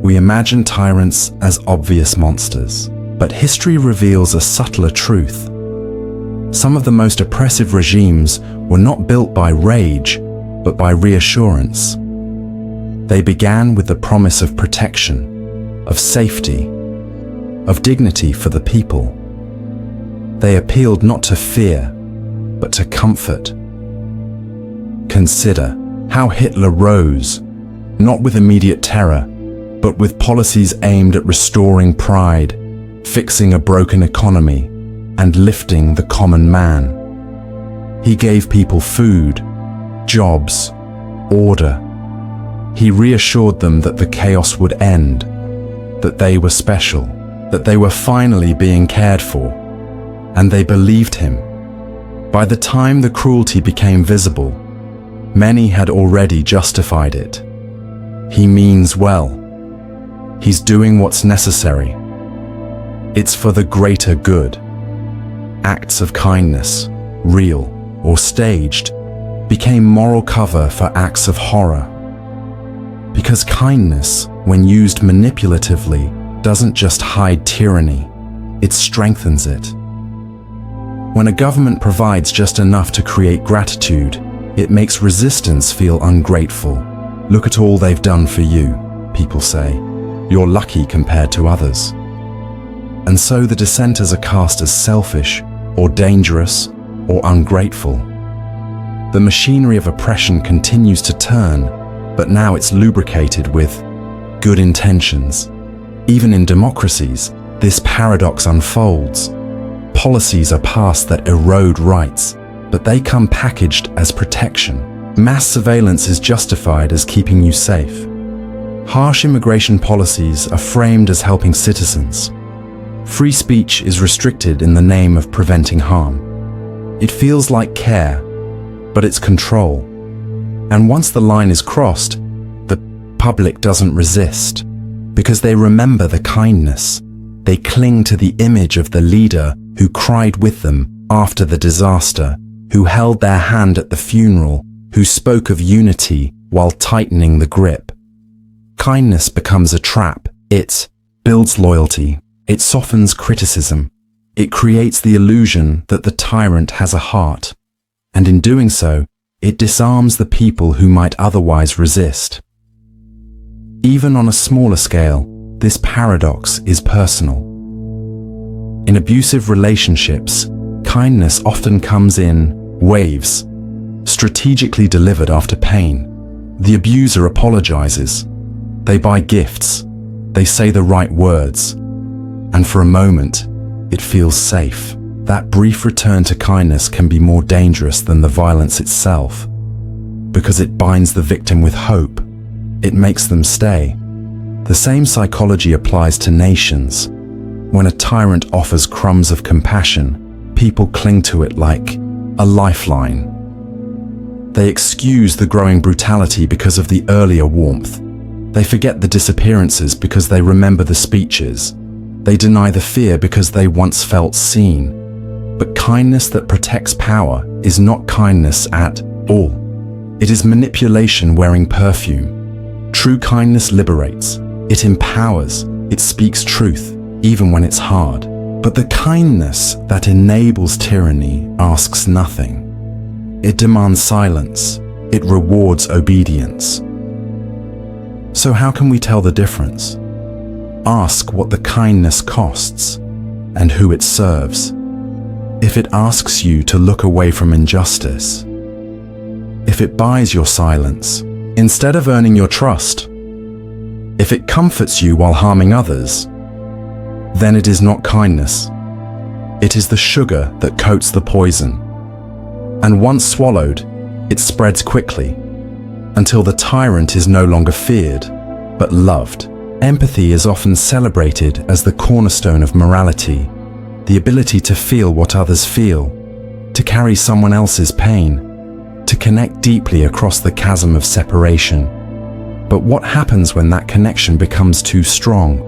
S1: We imagine tyrants as obvious monsters, but history reveals a subtler truth. Some of the most oppressive regimes were not built by rage, but by reassurance. They began with the promise of protection, of safety, of dignity for the people. They appealed not to fear, but to comfort. Consider how Hitler rose, not with immediate terror, but with policies aimed at restoring pride, fixing a broken economy, and lifting the common man. He gave people food, jobs, order. He reassured them that the chaos would end, that they were special, that they were finally being cared for, and they believed him. By the time the cruelty became visible, many had already justified it. He means well. He's doing what's necessary. It's for the greater good. Acts of kindness, real or staged, became moral cover for acts of horror. Because kindness, when used manipulatively, doesn't just hide tyranny, it strengthens it. When a government provides just enough to create gratitude, it makes resistance feel ungrateful. Look at all they've done for you, people say. You're lucky compared to others. And so the dissenters are cast as selfish, or dangerous, or ungrateful. The machinery of oppression continues to turn, but now it's lubricated with good intentions. Even in democracies, this paradox unfolds. Policies are passed that erode rights, but they come packaged as protection. Mass surveillance is justified as keeping you safe. Harsh immigration policies are framed as helping citizens. Free speech is restricted in the name of preventing harm. It feels like care, but it's control. And once the line is crossed, the public doesn't resist, because they remember the kindness. They cling to the image of the leader who cried with them after the disaster, who held their hand at the funeral, who spoke of unity while tightening the grip. Kindness becomes a trap. It builds loyalty. It softens criticism. It creates the illusion that the tyrant has a heart. And in doing so, it disarms the people who might otherwise resist. Even on a smaller scale, this paradox is personal. In abusive relationships, kindness often comes in waves. strategically delivered after pain. The abuser apologizes. They buy gifts. They say the right words. And for a moment, it feels safe. That brief return to kindness can be more dangerous than the violence itself, because it binds the victim with hope. It makes them stay. The same psychology applies to nations. When a tyrant offers crumbs of compassion, people cling to it like a lifeline. They excuse the growing brutality because of the earlier warmth. They forget the disappearances because they remember the speeches. They deny the fear because they once felt seen. But kindness that protects power is not kindness at all. It is manipulation wearing perfume. True kindness liberates. It empowers. It speaks truth, even when it's hard. But the kindness that enables tyranny asks nothing. It demands silence. It rewards obedience. So how can we tell the difference? Ask what the kindness costs and who it serves. If it asks you to look away from injustice, if it buys your silence instead of earning your trust, if it comforts you while harming others, then it is not kindness. It is the sugar that coats the poison. And once swallowed, it spreads quickly until the tyrant is no longer feared, but loved. Empathy is often celebrated as the cornerstone of morality, the ability to feel what others feel, to carry someone else's pain, to connect deeply across the chasm of separation. But what happens when that connection becomes too strong?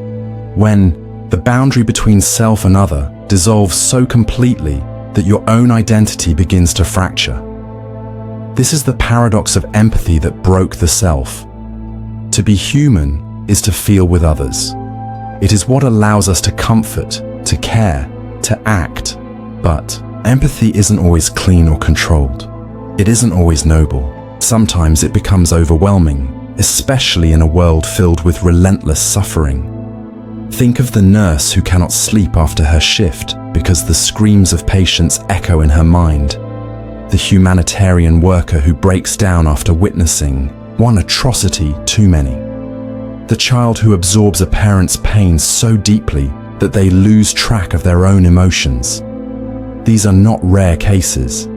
S1: When the boundary between self and other dissolves so completely that your own identity begins to fracture? This is the paradox of empathy that broke the self. To be human is to feel with others. It is what allows us to comfort, to care, to act. But empathy isn't always clean or controlled. It isn't always noble. Sometimes it becomes overwhelming, especially in a world filled with relentless suffering. Think of the nurse who cannot sleep after her shift because the screams of patients echo in her mind. The humanitarian worker who breaks down after witnessing one atrocity too many. The child who absorbs a parent's pain so deeply that they lose track of their own emotions. These are not rare cases.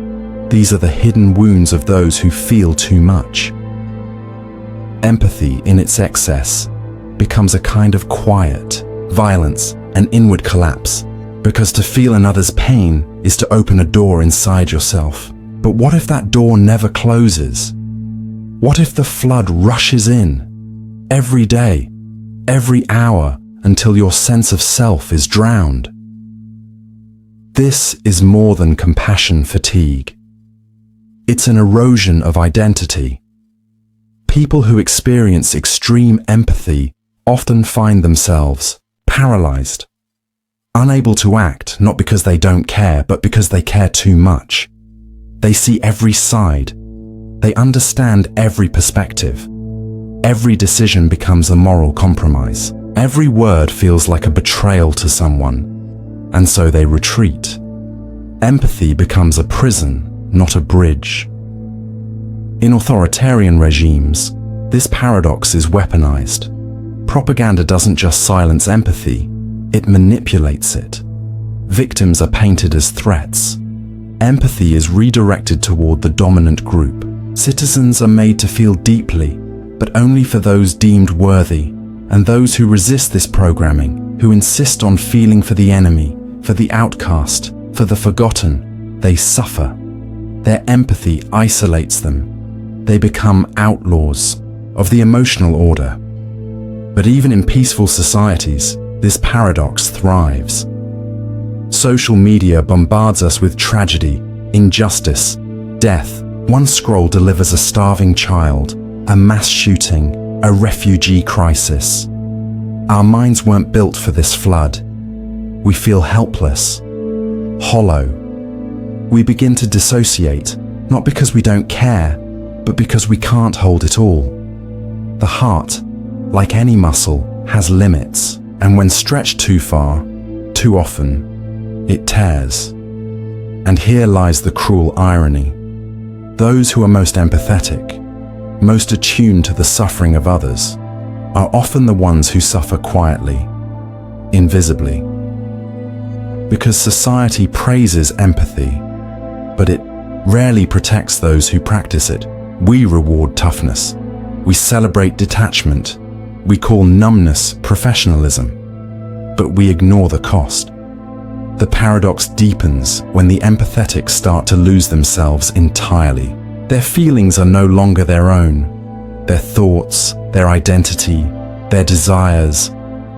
S1: These are the hidden wounds of those who feel too much. Empathy in its excess becomes a kind of quiet violence and inward collapse, because to feel another's pain is to open a door inside yourself. But what if that door never closes? What if the flood rushes in every day, every hour, until your sense of self is drowned? This is more than compassion fatigue. It's an erosion of identity. People who experience extreme empathy often find themselves paralyzed, unable to act, not because they don't care, but because they care too much. They see every side. They understand every perspective. Every decision becomes a moral compromise. Every word feels like a betrayal to someone, and so they retreat. Empathy becomes a prison, not a bridge. In authoritarian regimes, this paradox is weaponized. Propaganda doesn't just silence empathy, it manipulates it. Victims are painted as threats. Empathy is redirected toward the dominant group. Citizens are made to feel deeply, but only for those deemed worthy, and those who resist this programming, who insist on feeling for the enemy, for the outcast, for the forgotten, they suffer. Their empathy isolates them. They become outlaws of the emotional order. But even in peaceful societies, this paradox thrives. Social media bombards us with tragedy, injustice, death. One scroll delivers a starving child, a mass shooting, a refugee crisis. Our minds weren't built for this flood. We feel helpless, hollow. We begin to dissociate, not because we don't care, but because we can't hold it all. The heart, like any muscle, has limits, and when stretched too far, too often, it tears. And here lies the cruel irony. Those who are most empathetic, most attuned to the suffering of others, are often the ones who suffer quietly, invisibly. Because society praises empathy, but it rarely protects those who practice it. We reward toughness. We celebrate detachment. We call numbness professionalism, but we ignore the cost. The paradox deepens when the empathetic start to lose themselves entirely. Their feelings are no longer their own. Their thoughts, their identity, their desires,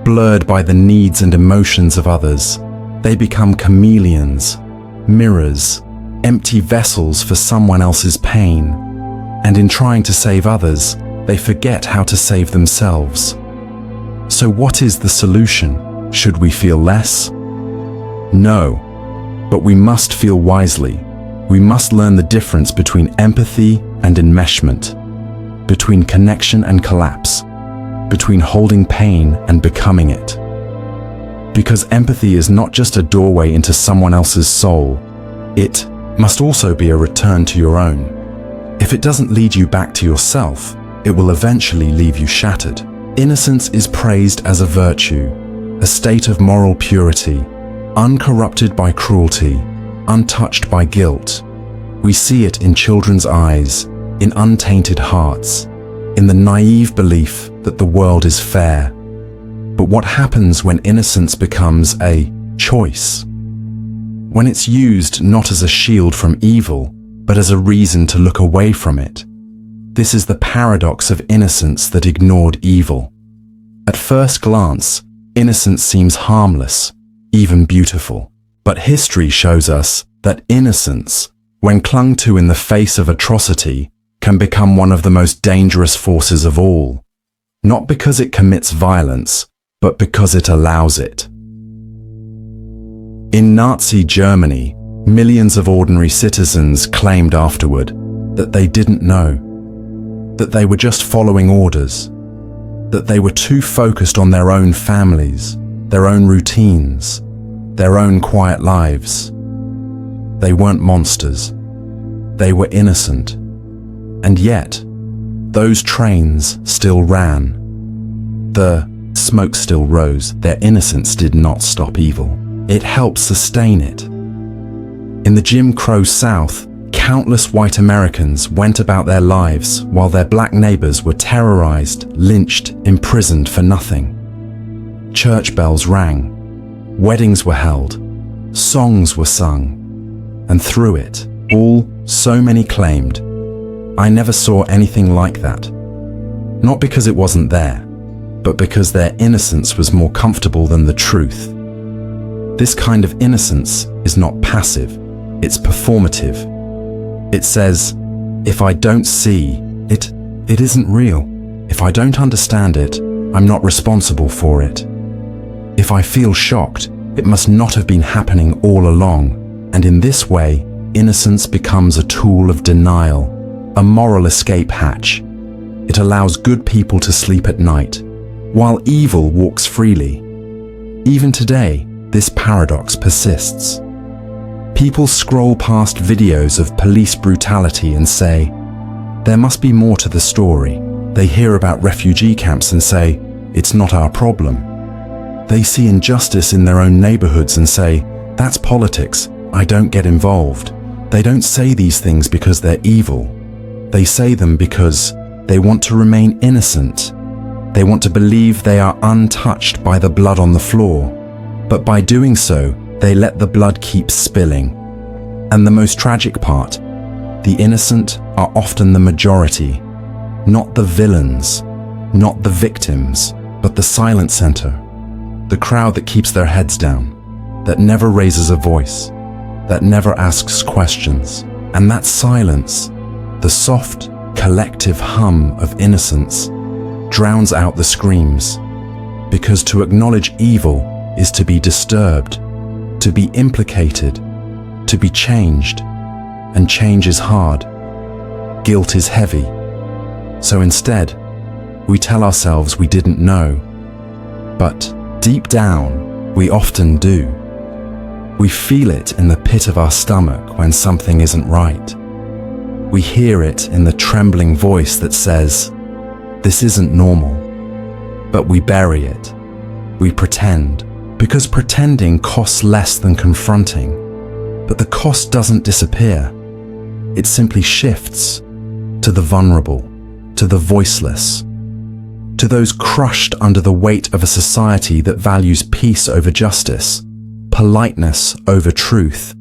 S1: blurred by the needs and emotions of others, they become chameleons, mirrors, empty vessels for someone else's pain. And in trying to save others, they forget how to save themselves. So what is the solution? Should we feel less? No, but we must feel wisely. We must learn the difference between empathy and enmeshment, between connection and collapse, between holding pain and becoming it. Because empathy is not just a doorway into someone else's soul, it must also be a return to your own. If it doesn't lead you back to yourself, it will eventually leave you shattered. Innocence is praised as a virtue, a state of moral purity, uncorrupted by cruelty, untouched by guilt. We see it in children's eyes, in untainted hearts, in the naive belief that the world is fair. But what happens when innocence becomes a choice? When it's used not as a shield from evil, but as a reason to look away from it. This is the paradox of innocence that ignored evil. At first glance, innocence seems harmless, even beautiful. But history shows us that innocence, when clung to in the face of atrocity, can become one of the most dangerous forces of all. Not because it commits violence, but because it allows it. In Nazi Germany, millions of ordinary citizens claimed afterward that they didn't know, that they were just following orders, that they were too focused on their own families, their own routines, their own quiet lives. They weren't monsters. They were innocent. And yet, those trains still ran. The smoke still rose. Their innocence did not stop evil. It helped sustain it. In the Jim Crow South, countless white Americans went about their lives while their black neighbors were terrorized, lynched, imprisoned for nothing. Church bells rang. Weddings were held, songs were sung, and through it all, so many claimed, "I never saw anything like that." Not because it wasn't there, but because their innocence was more comfortable than the truth. This kind of innocence is not passive, it's performative. It says, if I don't see it, it isn't real. If I don't understand it, I'm not responsible for it. If I feel shocked, it must not have been happening all along. And in this way, innocence becomes a tool of denial, a moral escape hatch. It allows good people to sleep at night, while evil walks freely. Even today, this paradox persists. People scroll past videos of police brutality and say, there must be more to the story. They hear about refugee camps and say, it's not our problem. They see injustice in their own neighborhoods and say, that's politics, I don't get involved. They don't say these things because they're evil. They say them because they want to remain innocent. They want to believe they are untouched by the blood on the floor. But by doing so, they let the blood keep spilling. And the most tragic part, the innocent are often the majority, not the villains, not the victims, but the silent center. The crowd that keeps their heads down, that never raises a voice, that never asks questions. And that silence, the soft, collective hum of innocence, drowns out the screams. Because to acknowledge evil is to be disturbed, to be implicated, to be changed. And change is hard. Guilt is heavy. So instead, we tell ourselves we didn't know. But deep down, we often do. We feel it in the pit of our stomach when something isn't right. We hear it in the trembling voice that says, "This isn't normal." But we bury it. We pretend, because pretending costs less than confronting. But the cost doesn't disappear. It simply shifts to the vulnerable, to the voiceless, to those crushed under the weight of a society that values peace over justice, politeness over truth,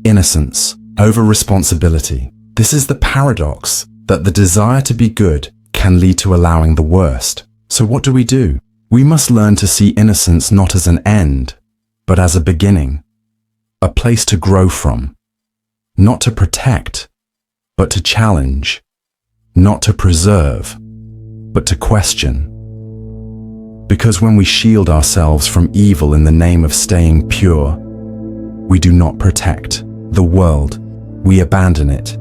S1: innocence over responsibility. This is the paradox, that the desire to be good can lead to allowing the worst. So what do? We must learn to see innocence not as an end, but as a beginning, a place to grow from, not to protect, but to challenge, not to preserve, but to question. Because when we shield ourselves from evil in the name of staying pure, we do not protect the world, we abandon it.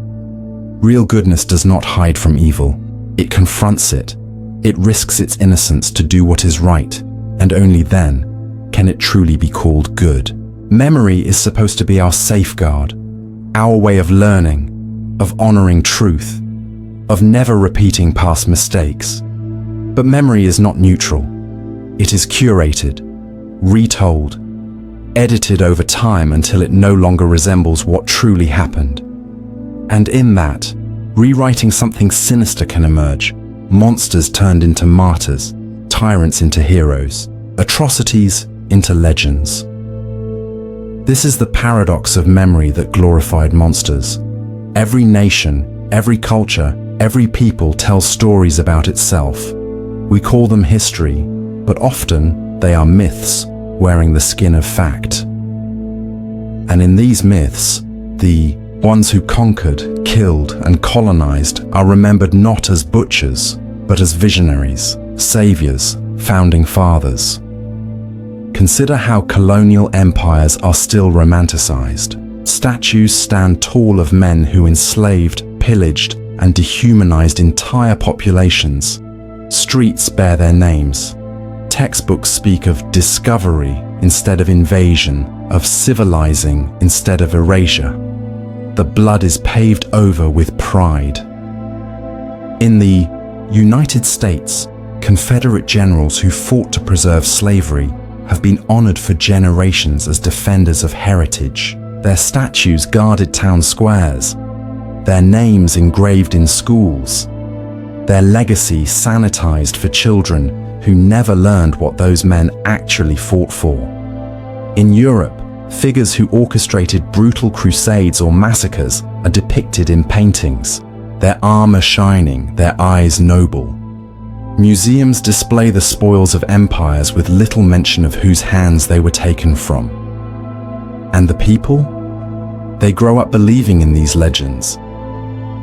S1: Real goodness does not hide from evil. It confronts it. It risks its innocence to do what is right, and only then can it truly be called good. Memory is supposed to be our safeguard, our way of learning, of honoring truth, of never repeating past mistakes. But memory is not neutral. It is curated, retold, edited over time until it no longer resembles what truly happened. And in that, rewriting something sinister can emerge. Monsters turned into martyrs, tyrants into heroes, atrocities into legends. This is the paradox of memory that glorified monsters. Every nation, every culture, every people tells stories about itself. We call them history, but often they are myths wearing the skin of fact. And in these myths, the ones who conquered, killed, and colonized are remembered not as butchers, but as visionaries, saviors, founding fathers. Consider how colonial empires are still romanticized. Statues stand tall of men who enslaved, pillaged, and dehumanized entire populations. Streets bear their names. Textbooks speak of discovery instead of invasion, of civilizing instead of erasure. The blood is paved over with pride. In the United States, Confederate generals who fought to preserve slavery have been honored for generations as defenders of heritage. Their statues guarded town squares, their names engraved in schools, their legacy sanitized for children who never learned what those men actually fought for. In Europe, figures who orchestrated brutal crusades or massacres are depicted in paintings, their armor shining, their eyes noble. Museums display the spoils of empires with little mention of whose hands they were taken from. And the people? They grow up believing in these legends,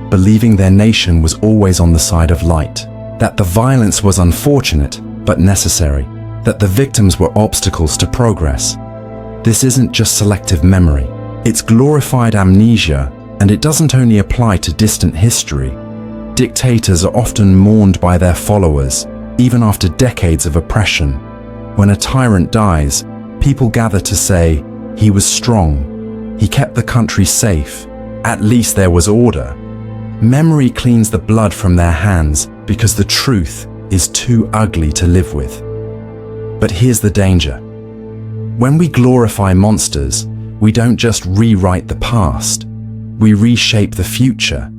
S1: believing their nation was always on the side of light, that the violence was unfortunate but necessary, that the victims were obstacles to progress. This isn't just selective memory, it's glorified amnesia, and it doesn't only apply to distant history. Dictators are often mourned by their followers, even after decades of oppression. When a tyrant dies, people gather to say, "He was strong, he kept the country safe, at least there was order." Memory cleans the blood from their hands because the truth is too ugly to live with. But here's the danger. When we glorify monsters, we don't just rewrite the past, we reshape the future,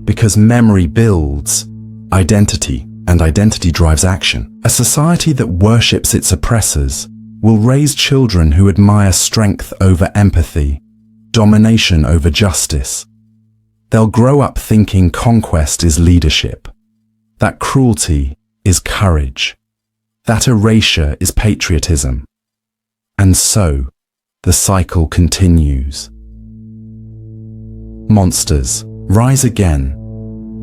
S1: because memory builds identity, and identity drives action. A society that worships its oppressors will raise children who admire strength over empathy, domination over justice. They'll grow up thinking conquest is leadership, that cruelty is courage, that erasure is patriotism. And so, the cycle continues. Monsters rise again,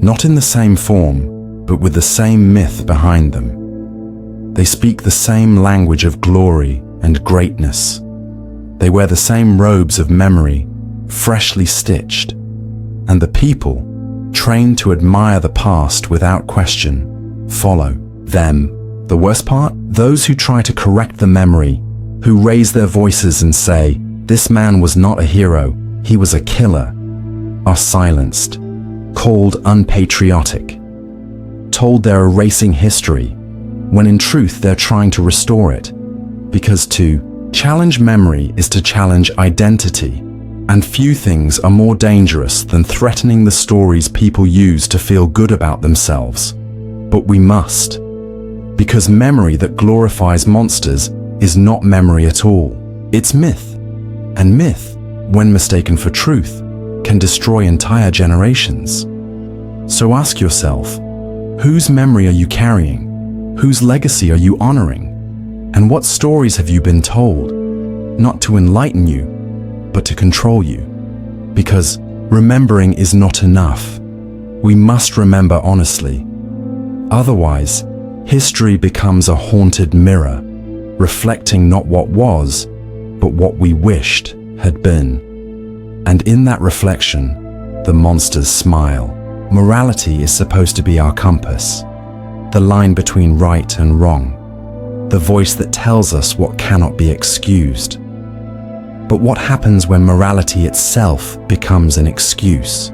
S1: not in the same form, but with the same myth behind them. They speak the same language of glory and greatness. They wear the same robes of memory, freshly stitched. And the people, trained to admire the past without question, follow them. The worst part? Those who try to correct the memory, who raise their voices and say, "This man was not a hero, he was a killer," are silenced. called unpatriotic, told they're erasing history, when in truth they're trying to restore it. Because to challenge memory is to challenge identity, and few things are more dangerous than threatening the stories people use to feel good about themselves. But we must, because memory that glorifies monsters is not memory at all. It's myth, and myth, when mistaken for truth, can destroy entire generations. So ask yourself, whose memory are you carrying? Whose legacy are you honoring? And what stories have you been told? Not to enlighten you, but to control you. Because remembering is not enough. We must remember honestly. Otherwise, history becomes a haunted mirror, reflecting not what was, but what we wished had been. And in that reflection, the monsters smile. Morality is supposed to be our compass, the line between right and wrong, the voice that tells us what cannot be excused. But what happens when morality itself becomes an excuse?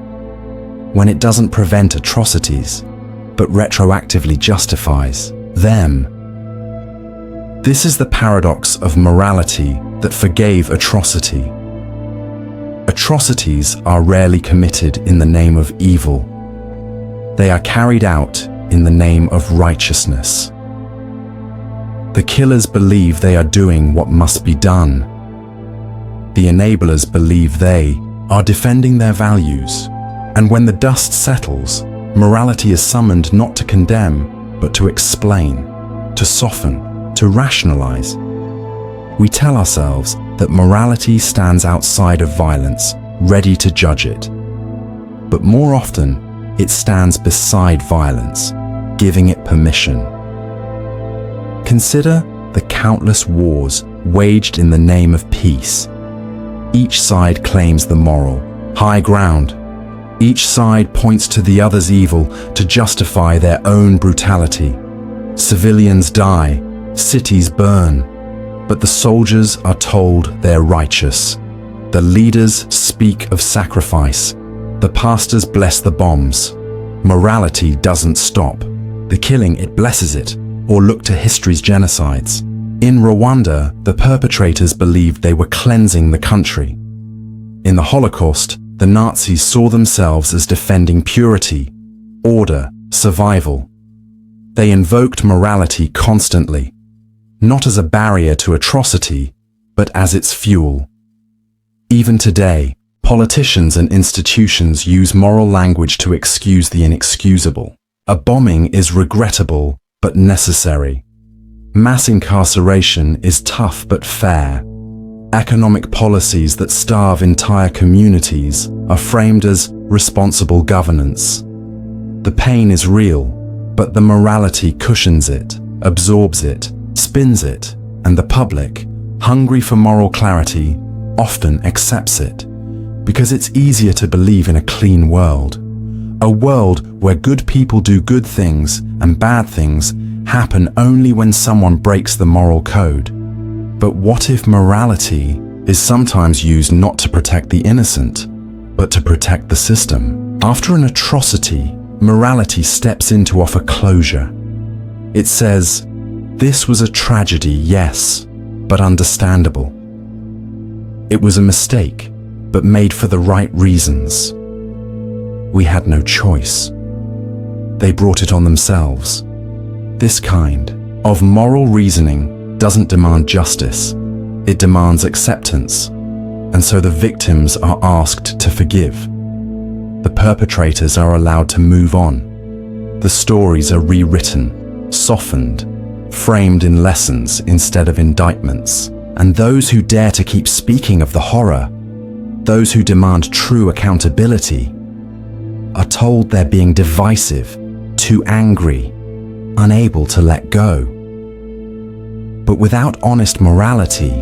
S1: When it doesn't prevent atrocities, but retroactively justifies them? This is the paradox of morality that forgave atrocity. Atrocities are rarely committed in the name of evil. They are carried out in the name of righteousness. The killers believe they are doing what must be done. The enablers believe they are defending their values. And when the dust settles, morality is summoned not to condemn, but to explain, to soften, to rationalize. We tell ourselves that morality stands outside of violence, ready to judge it. But more often, it stands beside violence, giving it permission. Consider the countless wars waged in the name of peace. Each side claims the moral high ground. Each side points to the other's evil to justify their own brutality. Civilians die, cities burn, but the soldiers are told they're righteous. The leaders speak of sacrifice. The pastors bless the bombs. Morality doesn't stop. The killing, it blesses it, or look to history's genocides. In Rwanda, the perpetrators believed they were cleansing the country. In the Holocaust, the Nazis saw themselves as defending purity, order, survival. They invoked morality constantly, not as a barrier to atrocity, but as its fuel. Even today, politicians and institutions use moral language to excuse the inexcusable. A bombing is regrettable but necessary. Mass incarceration is tough but fair. Economic policies that starve entire communities are framed as responsible governance. The pain is real, but the morality cushions it, absorbs it, spins it, and the public, hungry for moral clarity, often accepts it, because it's easier to believe in a clean world. A world where good people do good things and bad things happen only when someone breaks the moral code. But what if morality is sometimes used not to protect the innocent, but to protect the system? After an atrocity, morality steps in to offer closure. It says, "This was a tragedy, yes, but understandable. It was a mistake, but made for the right reasons. We had no choice. They brought it on themselves." This kind of moral reasoning doesn't demand justice, it demands acceptance, and so the victims are asked to forgive. The perpetrators are allowed to move on. The stories are rewritten, softened, framed in lessons instead of indictments. And those who dare to keep speaking of the horror, those who demand true accountability, are told they're being divisive, too angry, unable to let go. But without honest morality,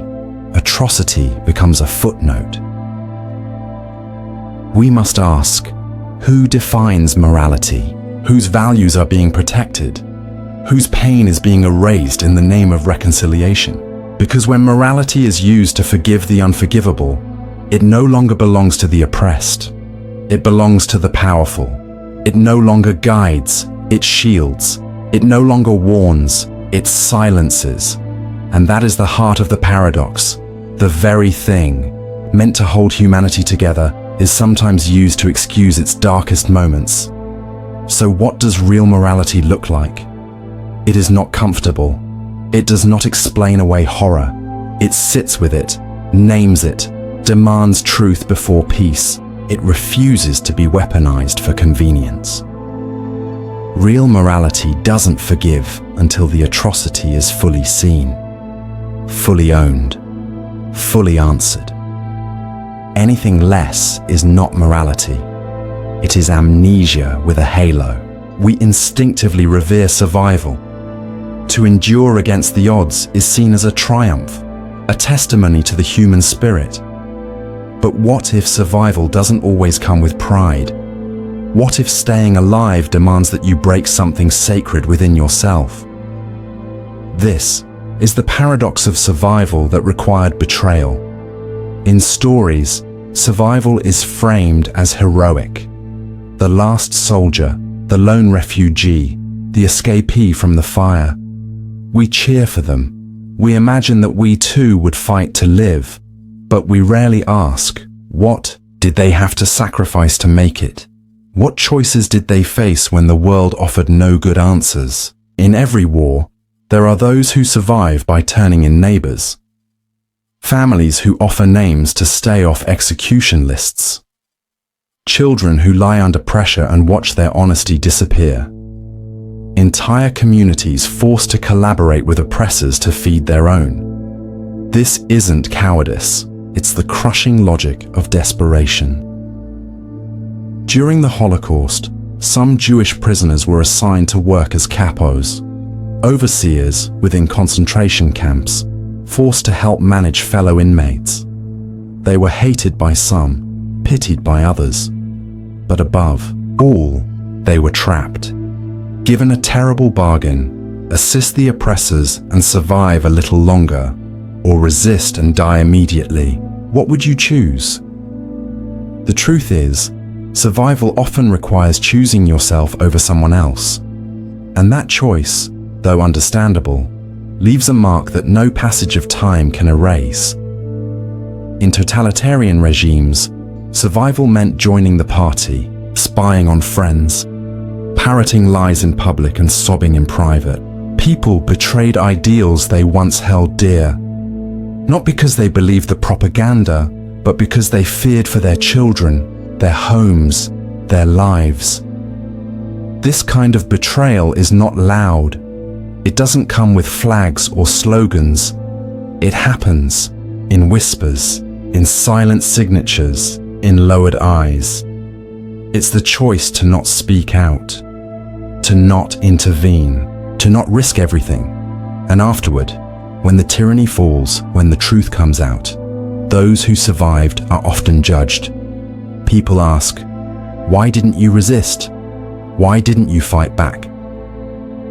S1: atrocity becomes a footnote. We must ask, who defines morality? Whose values are being protected? Whose pain is being erased in the name of reconciliation? Because when morality is used to forgive the unforgivable, it no longer belongs to the oppressed. It belongs to the powerful. It no longer guides, it shields. It no longer warns, it silences. And that is the heart of the paradox. The very thing meant to hold humanity together is sometimes used to excuse its darkest moments. So what does real morality look like? It is not comfortable. It does not explain away horror. It sits with it, names it, demands truth before peace. It refuses to be weaponized for convenience. Real morality doesn't forgive until the atrocity is fully seen, fully owned, fully answered. Anything less is not morality. It is amnesia with a halo. We instinctively revere survival. To endure against the odds is seen as a triumph, a testimony to the human spirit. But what if survival doesn't always come with pride? What if staying alive demands that you break something sacred within yourself? This is the paradox of survival that required betrayal. In stories, survival is framed as heroic. The last soldier, the lone refugee, the escapee from the fire. We cheer for them. We imagine that we too would fight to live. But we rarely ask, what did they have to sacrifice to make it? What choices did they face when the world offered no good answers? In every war, there are those who survive by turning in neighbors. Families who offer names to stay off execution lists. Children who lie under pressure and watch their honesty disappear. Entire communities forced to collaborate with oppressors to feed their own. This isn't cowardice, it's the crushing logic of desperation. During the Holocaust, some Jewish prisoners were assigned to work as capos, overseers within concentration camps, forced to help manage fellow inmates. They were hated by some, pitied by others. But above all, they were trapped. Given a terrible bargain, assist the oppressors and survive a little longer, or resist and die immediately, what would you choose? The truth is, survival often requires choosing yourself over someone else. And that choice, though understandable, leaves a mark that no passage of time can erase. In totalitarian regimes, survival meant joining the party, spying on friends, parroting lies in public and sobbing in private. People betrayed ideals they once held dear, not because they believed the propaganda, but because they feared for their children, their homes, their lives. This kind of betrayal is not loud. It doesn't come with flags or slogans. It happens in whispers, in silent signatures, in lowered eyes. It's the choice to not speak out, to not intervene, to not risk everything. And afterward, when the tyranny falls, when the truth comes out, those who survived are often judged. People ask, why didn't you resist? Why didn't you fight back?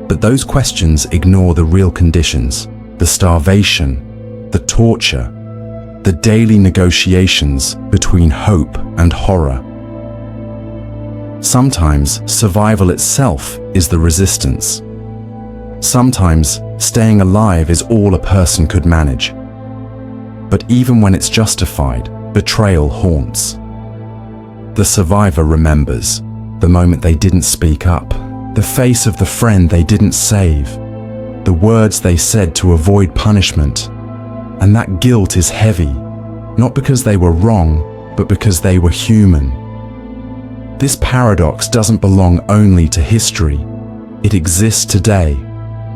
S1: But those questions ignore the real conditions, the starvation, the torture, the daily negotiations between hope and horror. Sometimes survival itself is the resistance. Sometimes staying alive is all a person could manage. But even when it's justified, betrayal haunts. The survivor remembers the moment they didn't speak up, the face of the friend they didn't save, the words they said to avoid punishment. And that guilt is heavy, not because they were wrong, but because they were human. This paradox doesn't belong only to history. It exists today.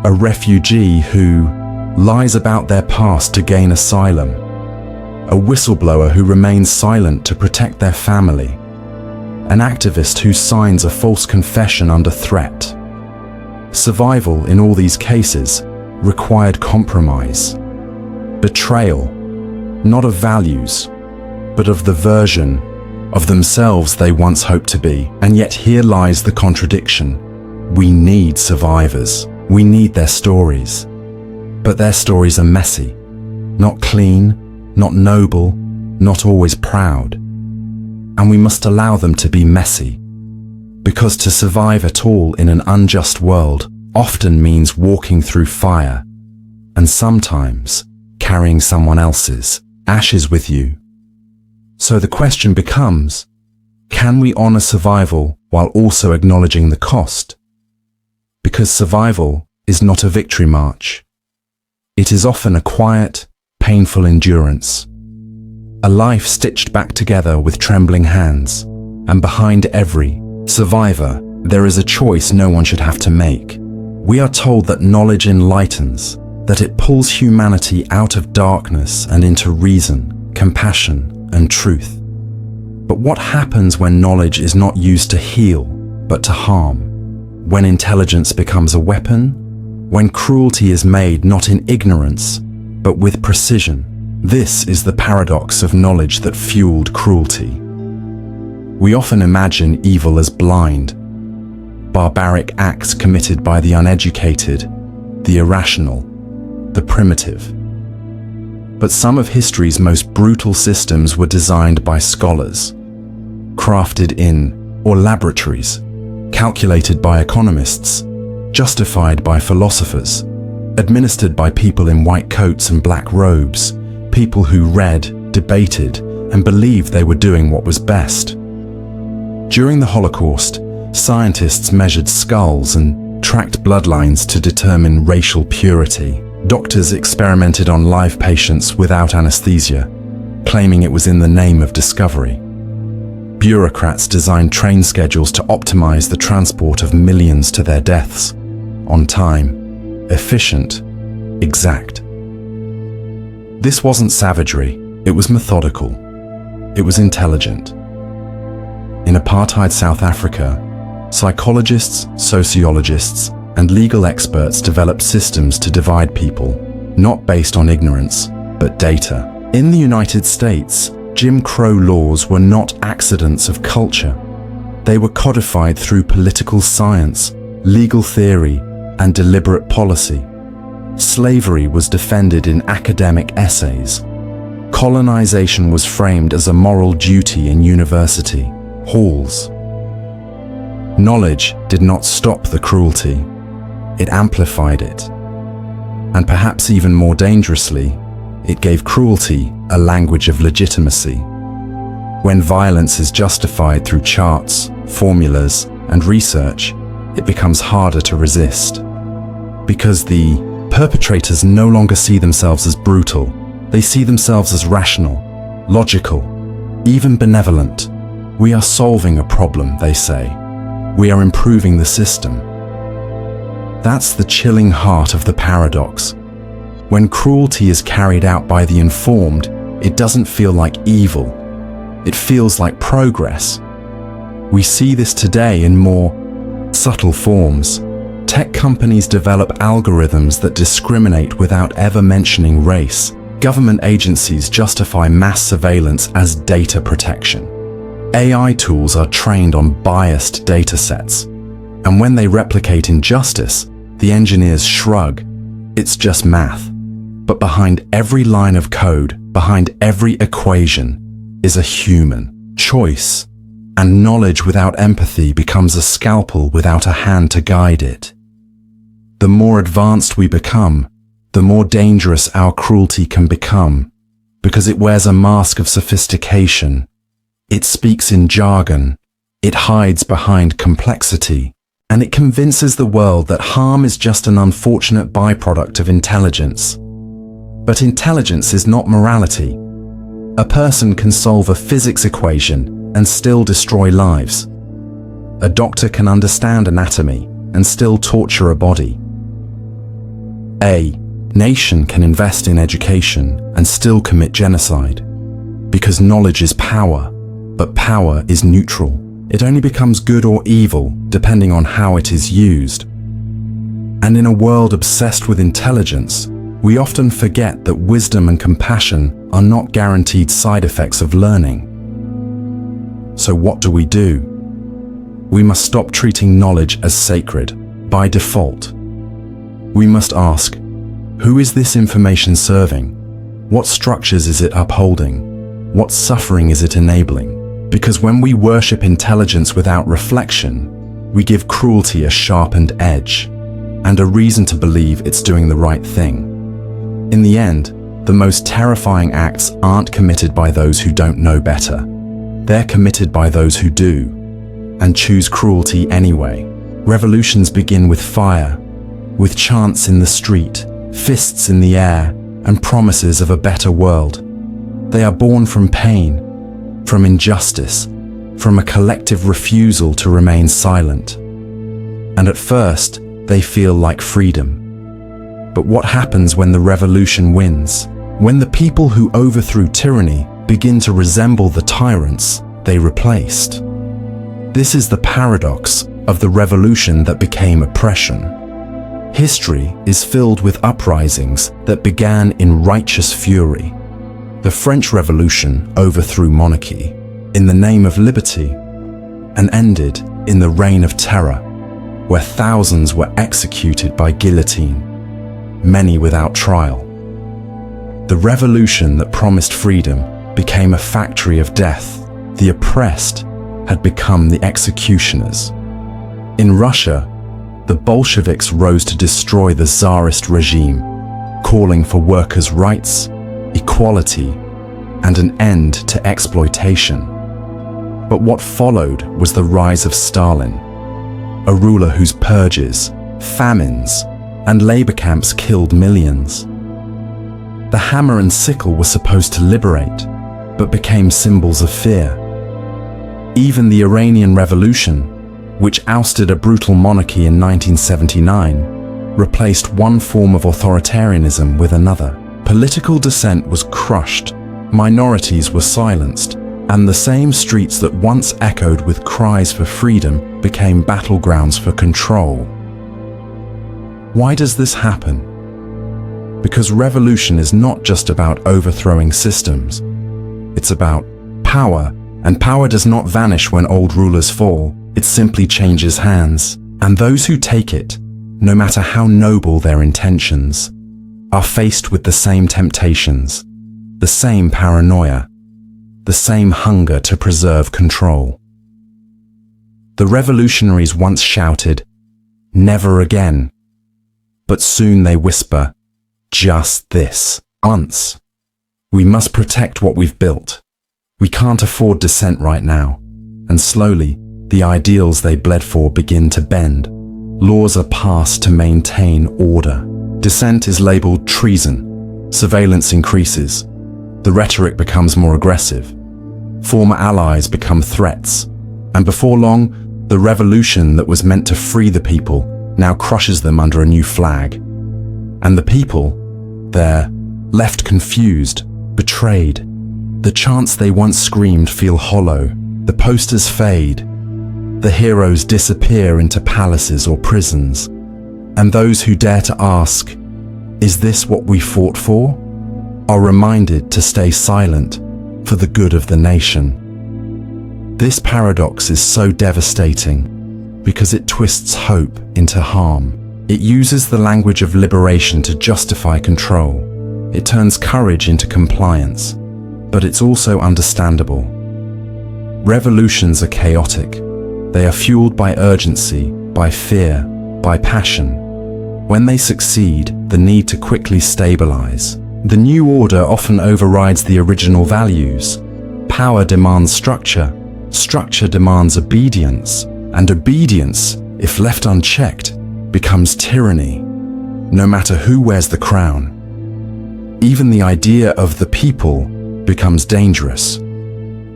S1: A refugee who lies about their past to gain asylum. A whistleblower who remains silent to protect their family. An activist who signs a false confession under threat. Survival in all these cases required compromise. Betrayal, not of values, but of the version of themselves they once hoped to be. And yet here lies the contradiction. We need survivors. We need their stories. But their stories are messy, not clean, not noble, not always proud. And we must allow them to be messy, Because to survive at all in an unjust world often means walking through fire, and sometimes carrying someone else's ashes with you. So the question becomes, can we honor survival while also acknowledging the cost? Because survival is not a victory march. It is often a quiet, painful endurance. A life stitched back together with trembling hands, and behind every survivor, there is a choice no one should have to make. We are told that knowledge enlightens, that it pulls humanity out of darkness and into reason, compassion, and truth. But what happens when knowledge is not used to heal, but to harm? When intelligence becomes a weapon? When cruelty is made not in ignorance, but with precision? This is the paradox of knowledge that fueled cruelty. We often imagine evil as blind, barbaric acts committed by the uneducated, the irrational, the primitive. But some of history's most brutal systems were designed by scholars, crafted in laboratories, calculated by economists, justified by philosophers, administered by people in white coats and black robes, people who read, debated, and believed they were doing what was best. During the Holocaust, scientists measured skulls and tracked bloodlines to determine racial purity. Doctors experimented on live patients without anesthesia, claiming it was in the name of discovery. Bureaucrats designed train schedules to optimize the transport of millions to their deaths, on time, efficient, exact. This wasn't savagery, it was methodical. It was intelligent. In apartheid South Africa, psychologists, sociologists, and legal experts developed systems to divide people, not based on ignorance, but data. In the United States, Jim Crow laws were not accidents of culture. They were codified through political science, legal theory, and deliberate policy. Slavery was defended in academic essays. Colonization was framed as a moral duty in university halls. Knowledge did not stop the cruelty. It amplified it. And perhaps even more dangerously, it gave cruelty a language of legitimacy. When violence is justified through charts, formulas, and research, it becomes harder to resist. Because the perpetrators no longer see themselves as brutal. They see themselves as rational, logical, even benevolent. We are solving a problem, they say. We are improving the system. That's the chilling heart of the paradox. When cruelty is carried out by the informed, it doesn't feel like evil. It feels like progress. We see this today in more subtle forms. Tech companies develop algorithms that discriminate without ever mentioning race. Government agencies justify mass surveillance as data protection. AI tools are trained on biased data sets. And when they replicate injustice, the engineers shrug. It's just math. But behind every line of code, behind every equation, is a human choice. And knowledge without empathy becomes a scalpel without a hand to guide it. The more advanced we become, the more dangerous our cruelty can become, because it wears a mask of sophistication. It speaks in jargon, it hides behind complexity, and it convinces the world that harm is just an unfortunate byproduct of intelligence. But intelligence is not morality. A person can solve a physics equation and still destroy lives. A doctor can understand anatomy and still torture a body. A nation can invest in education and still commit genocide. Because knowledge is power, but power is neutral. It only becomes good or evil depending on how it is used. And in a world obsessed with intelligence, we often forget that wisdom and compassion are not guaranteed side effects of learning. So what do? We must stop treating knowledge as sacred by default. We must ask, who is this information serving? What structures is it upholding? What suffering is it enabling? Because when we worship intelligence without reflection, We give cruelty a sharpened edge and a reason to believe it's doing the right thing. In the end, the most terrifying acts aren't committed by those who don't know better. They're committed by those who do, and choose cruelty anyway. Revolutions begin with fire, with chants in the street, fists in the air, and promises of a better world. They are born from pain, from injustice, from a collective refusal to remain silent. And at first, they feel like freedom. But what happens when the revolution wins? When the people who overthrew tyranny begin to resemble the tyrants they replaced? This is the paradox of the revolution that became oppression. History is filled with uprisings that began in righteous fury. The French Revolution overthrew monarchy in the name of liberty and ended in the Reign of Terror, where thousands were executed by guillotine, many without trial. The revolution that promised freedom became a factory of death. The oppressed had become the executioners. In Russia, the Bolsheviks rose to destroy the Tsarist regime, calling for workers' rights, equality, and an end to exploitation. But what followed was the rise of Stalin, a ruler whose purges, famines, and labor camps killed millions. The hammer and sickle were supposed to liberate, but became symbols of fear. Even the Iranian Revolution, which ousted a brutal monarchy in 1979, replaced one form of authoritarianism with another. Political dissent was crushed, minorities were silenced, and the same streets that once echoed with cries for freedom became battlegrounds for control. Why does this happen? Because revolution is not just about overthrowing systems. It's about power, and power does not vanish when old rulers fall. It simply changes hands, and those who take it, no matter how noble their intentions, are faced with the same temptations, the same paranoia, the same hunger to preserve control. The revolutionaries once shouted, "Never again," but soon they whisper, "Just this once." We must protect what we've built. We can't afford dissent right now, and slowly, the ideals they bled for begin to bend. Laws are passed to maintain order. Dissent is labeled treason. Surveillance increases. The rhetoric becomes more aggressive. Former allies become threats. And before long, the revolution that was meant to free the people now crushes them under a new flag. And the people, they're left confused, betrayed. The chants they once screamed feel hollow. The posters fade. The heroes disappear into palaces or prisons. And those who dare to ask, "Is this what we fought for?" are reminded to stay silent for the good of the nation. This paradox is so devastating because it twists hope into harm. It uses the language of liberation to justify control. It turns courage into compliance, but it's also understandable. Revolutions are chaotic. They are fueled by urgency, by fear, by passion. When they succeed, the need to quickly stabilize. The new order often overrides the original values. Power demands structure. Structure demands obedience. And obedience, if left unchecked, becomes tyranny, no matter who wears the crown. Even the idea of the people becomes dangerous,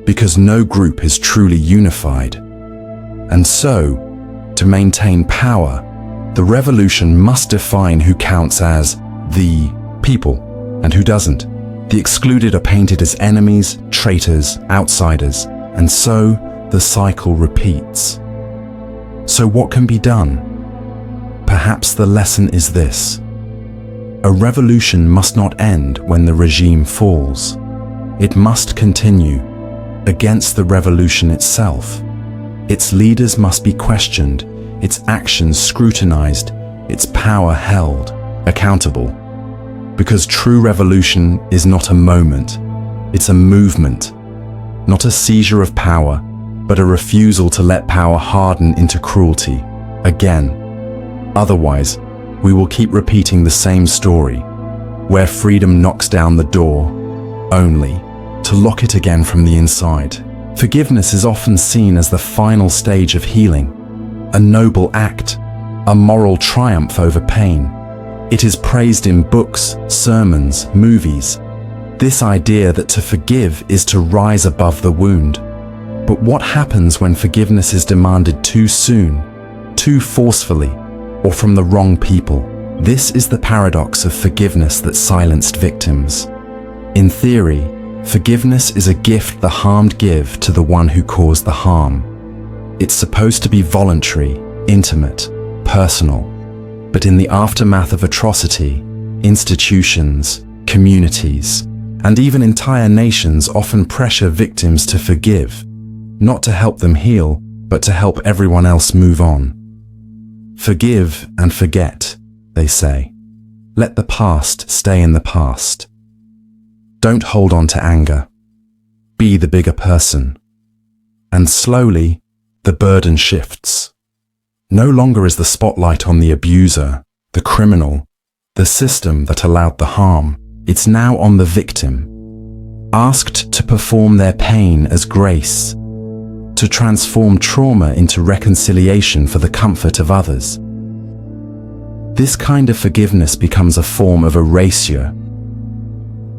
S1: because no group is truly unified. And so, to maintain power, the revolution must define who counts as the people and who doesn't. The excluded are painted as enemies, traitors, outsiders, and so the cycle repeats. So what can be done? Perhaps the lesson is this: a revolution must not end when the regime falls. It must continue against the revolution itself. Its leaders must be questioned, its actions scrutinized, its power held accountable. Because true revolution is not a moment, it's a movement, not a seizure of power, but a refusal to let power harden into cruelty again. Otherwise, we will keep repeating the same story, where freedom knocks down the door, only to lock it again from the inside. Forgiveness is often seen as the final stage of healing, a noble act, a moral triumph over pain. It is praised in books, sermons, movies. This idea that to forgive is to rise above the wound. But what happens when forgiveness is demanded too soon, too forcefully, or from the wrong people? This is the paradox of forgiveness that silenced victims. In theory, forgiveness is a gift the harmed give to the one who caused the harm. It's supposed to be voluntary, intimate, personal. But in the aftermath of atrocity, institutions, communities, and even entire nations often pressure victims to forgive, not to help them heal, but to help everyone else move on. Forgive and forget, they say. Let the past stay in the past. Don't hold on to anger. Be the bigger person. And slowly, the burden shifts. No longer is the spotlight on the abuser, the criminal, the system that allowed the harm. It's now on the victim, asked to perform their pain as grace, to transform trauma into reconciliation for the comfort of others. This kind of forgiveness becomes a form of erasure.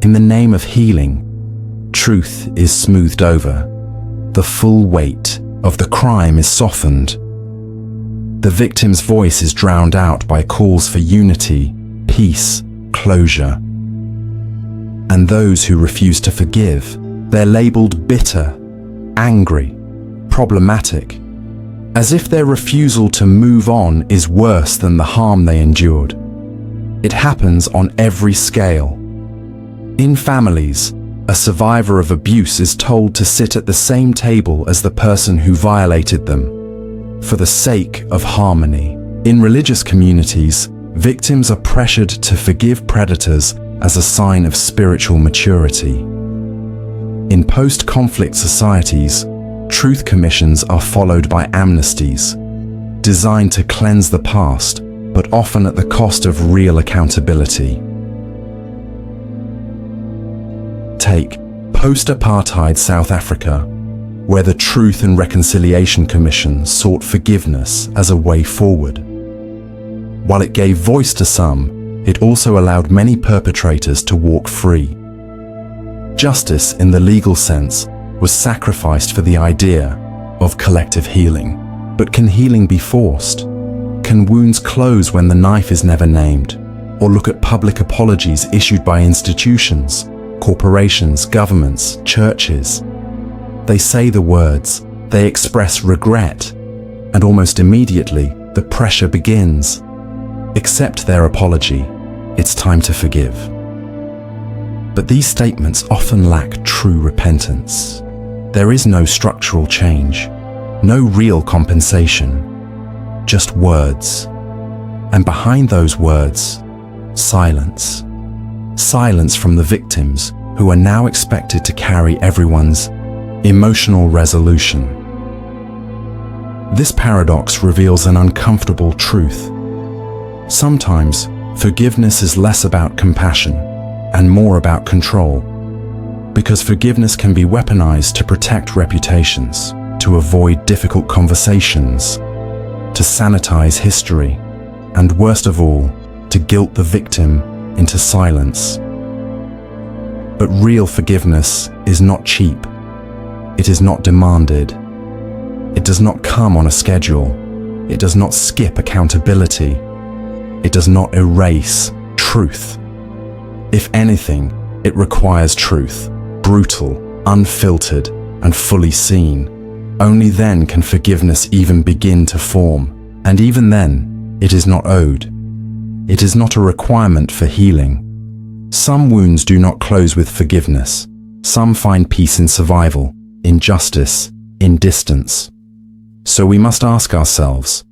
S1: In the name of healing, truth is smoothed over. The full weight of the crime is softened. The victim's voice is drowned out by calls for unity, peace, closure. And those who refuse to forgive, they're labeled bitter, angry, problematic, as if their refusal to move on is worse than the harm they endured. It happens on every scale. In families, a survivor of abuse is told to sit at the same table as the person who violated them, for the sake of harmony. In religious communities, victims are pressured to forgive predators as a sign of spiritual maturity. In post-conflict societies, truth commissions are followed by amnesties, designed to cleanse the past, but often at the cost of real accountability. Take post-apartheid South Africa, where the Truth and Reconciliation Commission sought forgiveness as a way forward. While it gave voice to some, it also allowed many perpetrators to walk free. Justice, in the legal sense, was sacrificed for the idea of collective healing. But can healing be forced? Can wounds close when the knife is never named? Or look at public apologies issued by institutions, corporations, governments, churches. They say the words, they express regret, and almost immediately the pressure begins. Accept their apology. It's time to forgive. But these statements often lack true repentance. There is no structural change, no real compensation, just words. And behind those words, silence. Silence from the victims, who are now expected to carry everyone's emotional resolution. This paradox reveals an uncomfortable truth. Sometimes, forgiveness is less about compassion and more about control, because forgiveness can be weaponized to protect reputations, to avoid difficult conversations, to sanitize history, and worst of all, to guilt the victim into silence. But real forgiveness is not cheap. It is not demanded. It does not come on a schedule. It does not skip accountability. It does not erase truth. If anything, it requires truth, brutal, unfiltered, and fully seen. Only then can forgiveness even begin to form, and even then, it is not owed. It is not a requirement for healing. Some wounds do not close with forgiveness. Some find peace in survival, in justice, in distance. So we must ask ourselves,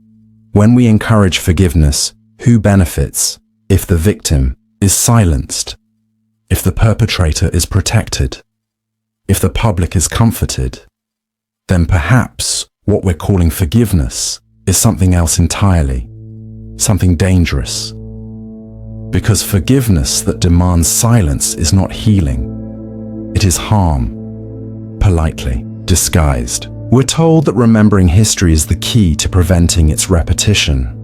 S1: when we encourage forgiveness, who benefits? If the victim is silenced, if the perpetrator is protected, if the public is comforted, then perhaps what we're calling forgiveness is something else entirely, something dangerous. Because forgiveness that demands silence is not healing. It is harm, politely disguised. We're told that remembering history is the key to preventing its repetition.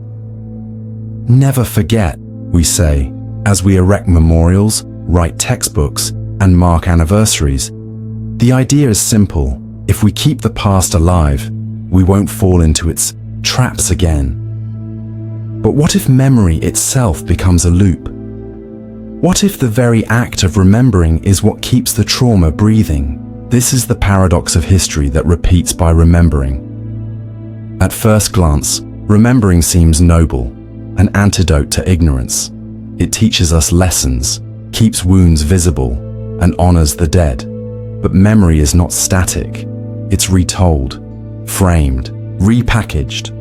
S1: Never forget, we say, as we erect memorials, write textbooks, and mark anniversaries. The idea is simple. If we keep the past alive, we won't fall into its traps again. But what if memory itself becomes a loop? What if the very act of remembering is what keeps the trauma breathing? This is the paradox of history that repeats by remembering. At first glance, remembering seems noble, an antidote to ignorance. It teaches us lessons, keeps wounds visible, and honors the dead. But memory is not static. It's retold, framed, repackaged.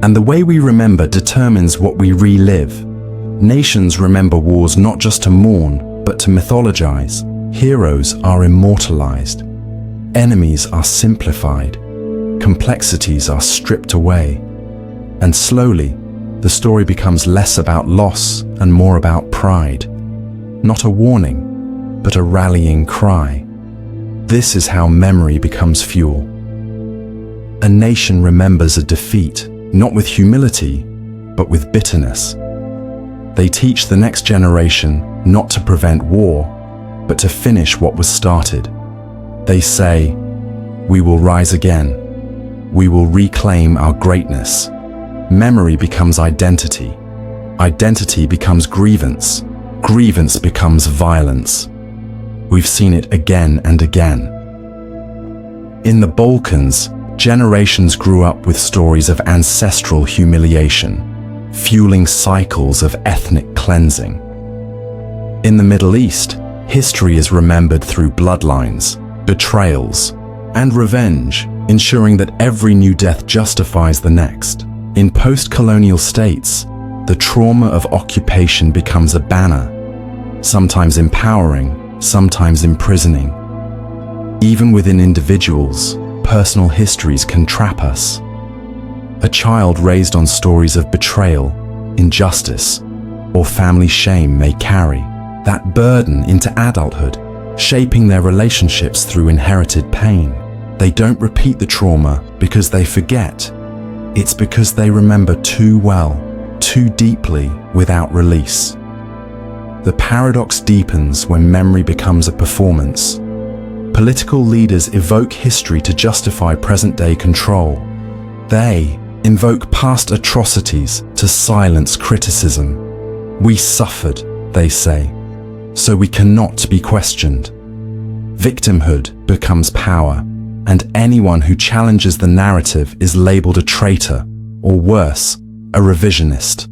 S1: And the way we remember determines what we relive. Nations remember wars not just to mourn, but to mythologize. Heroes are immortalized. Enemies are simplified. Complexities are stripped away. And slowly, the story becomes less about loss and more about pride. Not a warning, but a rallying cry. This is how memory becomes fuel. A nation remembers a defeat, not with humility, but with bitterness. They teach the next generation not to prevent war, but to finish what was started. They say, "We will rise again. We will reclaim our greatness." Memory becomes identity. Identity becomes grievance. Grievance becomes violence. We've seen it again and again. In the Balkans, generations grew up with stories of ancestral humiliation, fueling cycles of ethnic cleansing. In the Middle East, history is remembered through bloodlines, betrayals, and revenge, ensuring that every new death justifies the next. In post-colonial states, the trauma of occupation becomes a banner, sometimes empowering, sometimes imprisoning. Even within individuals, personal histories can trap us. A child raised on stories of betrayal, injustice, or family shame may carry that burden into adulthood, shaping their relationships through inherited pain. They don't repeat the trauma because they forget. It's because they remember too well, too deeply, without release. The paradox deepens when memory becomes a performance. Political leaders evoke history to justify present-day control. They invoke past atrocities to silence criticism. We suffered, they say, so we cannot be questioned. Victimhood becomes power, and anyone who challenges the narrative is labeled a traitor, or worse, a revisionist.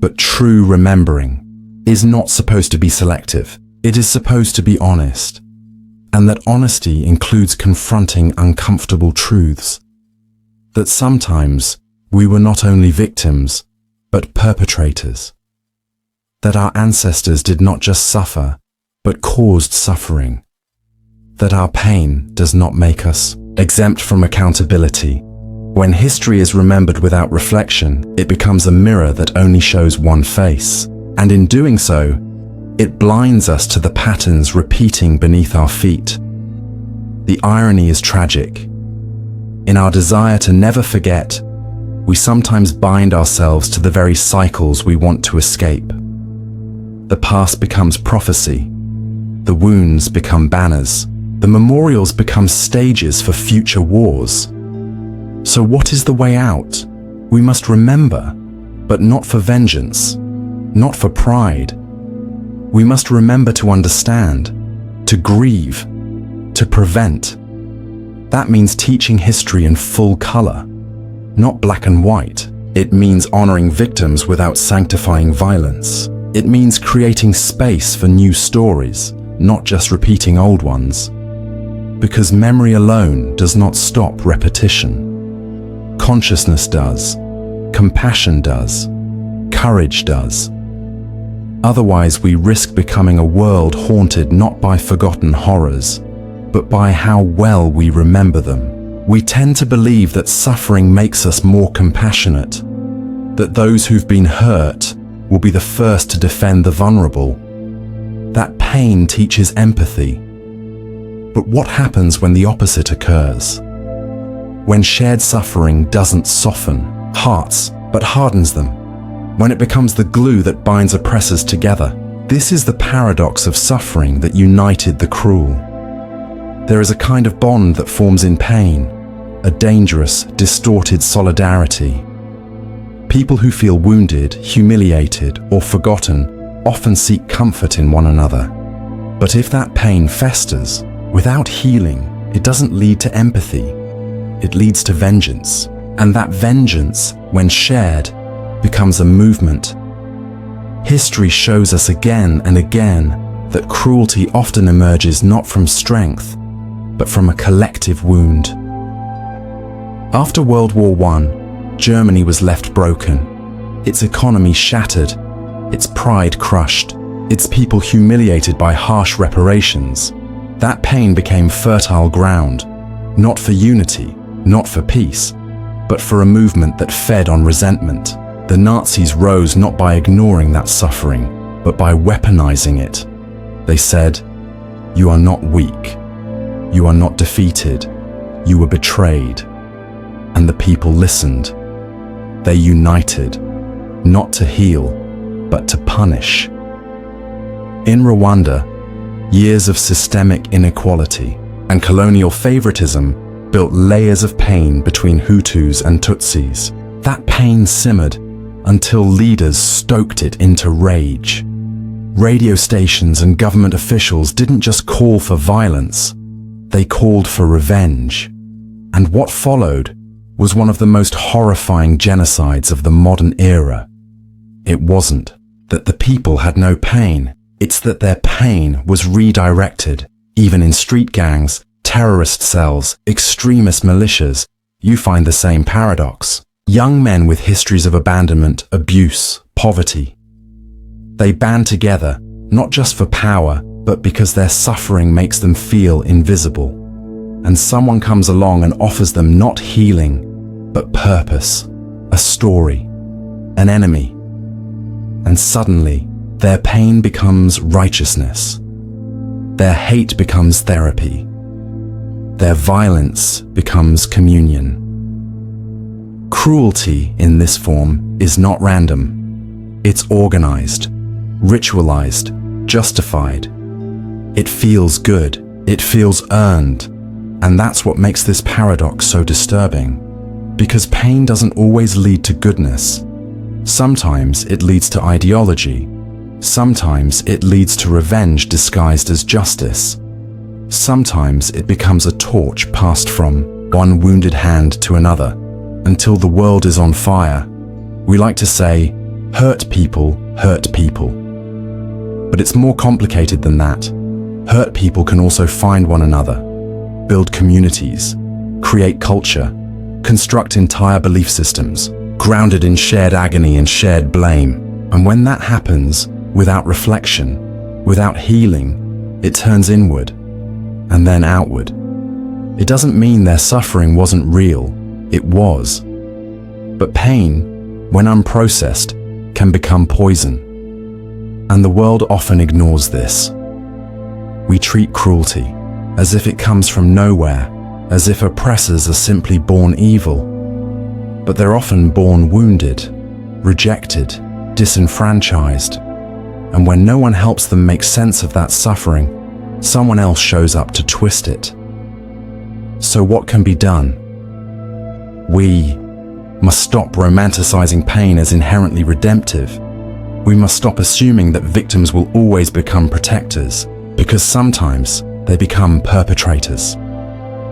S1: But true remembering is not supposed to be selective. It is supposed to be honest. And that honesty includes confronting uncomfortable truths. That sometimes we were not only victims, but perpetrators. That our ancestors did not just suffer, but caused suffering. That our pain does not make us exempt from accountability. When history is remembered without reflection, it becomes a mirror that only shows one face. And in doing so, it blinds us to the patterns repeating beneath our feet. The irony is tragic. In our desire to never forget, we sometimes bind ourselves to the very cycles we want to escape. The past becomes prophecy. The wounds become banners. The memorials become stages for future wars. So what is the way out? We must remember, but not for vengeance, not for pride. We must remember to understand, to grieve, to prevent. That means teaching history in full color, not black and white. It means honoring victims without sanctifying violence. It means creating space for new stories, not just repeating old ones. Because memory alone does not stop repetition. Consciousness does. Compassion does. Courage does. Otherwise, we risk becoming a world haunted not by forgotten horrors, but by how well we remember them. We tend to believe that suffering makes us more compassionate, that those who've been hurt will be the first to defend the vulnerable. That pain teaches empathy. But what happens when the opposite occurs? When shared suffering doesn't soften hearts, but hardens them? When it becomes the glue that binds oppressors together? This is the paradox of suffering that united the cruel. There is a kind of bond that forms in pain, a dangerous, distorted solidarity. People who feel wounded, humiliated, or forgotten often seek comfort in one another. But if that pain festers, without healing, it doesn't lead to empathy. It leads to vengeance. And that vengeance, when shared, becomes a movement. History shows us again and again that cruelty often emerges not from strength, but from a collective wound. After World War I, Germany was left broken, its economy shattered, its pride crushed, its people humiliated by harsh reparations. That pain became fertile ground, not for unity, not for peace, but for a movement that fed on resentment. The Nazis rose not by ignoring that suffering, but by weaponizing it. They said, "You are not weak. You are not defeated. You were betrayed." And the people listened. They united, not to heal, but to punish. In Rwanda, years of systemic inequality and colonial favoritism built layers of pain between Hutus and Tutsis. That pain simmered until leaders stoked it into rage. Radio stations and government officials didn't just call for violence, they called for revenge. And what followed was one of the most horrifying genocides of the modern era. It wasn't that the people had no pain, it's that their pain was redirected. Even in street gangs, terrorist cells, extremist militias, you find the same paradox. Young men with histories of abandonment, abuse, poverty. They band together, not just for power, but because their suffering makes them feel invisible. And someone comes along and offers them not healing, but purpose, a story, an enemy. And suddenly, their pain becomes righteousness. Their hate becomes therapy. Their violence becomes communion. Cruelty in this form is not random. It's organized, ritualized, justified. It feels good, it feels earned, and that's what makes this paradox so disturbing. Because pain doesn't always lead to goodness. Sometimes it leads to ideology. Sometimes it leads to revenge disguised as justice. Sometimes it becomes a torch passed from one wounded hand to another, until the world is on fire. We like to say, hurt people hurt people. But it's more complicated than that. Hurt people can also find one another, build communities, create culture, construct entire belief systems, grounded in shared agony and shared blame. And when that happens, without reflection, without healing, it turns inward, and then outward. It doesn't mean their suffering wasn't real. It was. But pain, when unprocessed, can become poison. And the world often ignores this. We treat cruelty as if it comes from nowhere, as if oppressors are simply born evil. But they're often born wounded, rejected, disenfranchised. And when no one helps them make sense of that suffering, someone else shows up to twist it. So what can be done? We must stop romanticizing pain as inherently redemptive. We must stop assuming that victims will always become protectors, because sometimes they become perpetrators.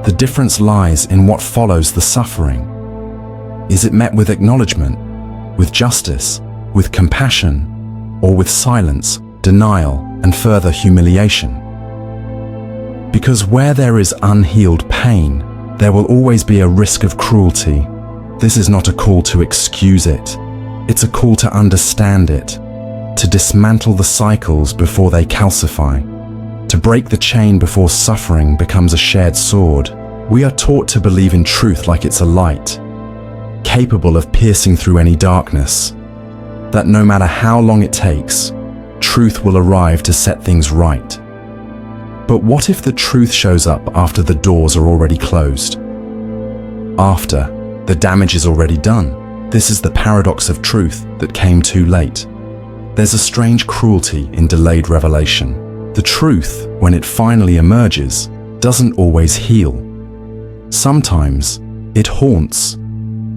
S1: The difference lies in what follows the suffering. Is it met with acknowledgement, with justice, with compassion, or with silence, denial, and further humiliation? Because where there is unhealed pain, there will always be a risk of cruelty. This is not a call to excuse it. It's a call to understand it, to dismantle the cycles before they calcify, to break the chain before suffering becomes a shared sword. We are taught to believe in truth like it's a light, capable of piercing through any darkness, that no matter how long it takes, truth will arrive to set things right. But what if the truth shows up after the doors are already closed? After the damage is already done? This is the paradox of truth that came too late. There's a strange cruelty in delayed revelation. The truth, when it finally emerges, doesn't always heal. Sometimes it haunts,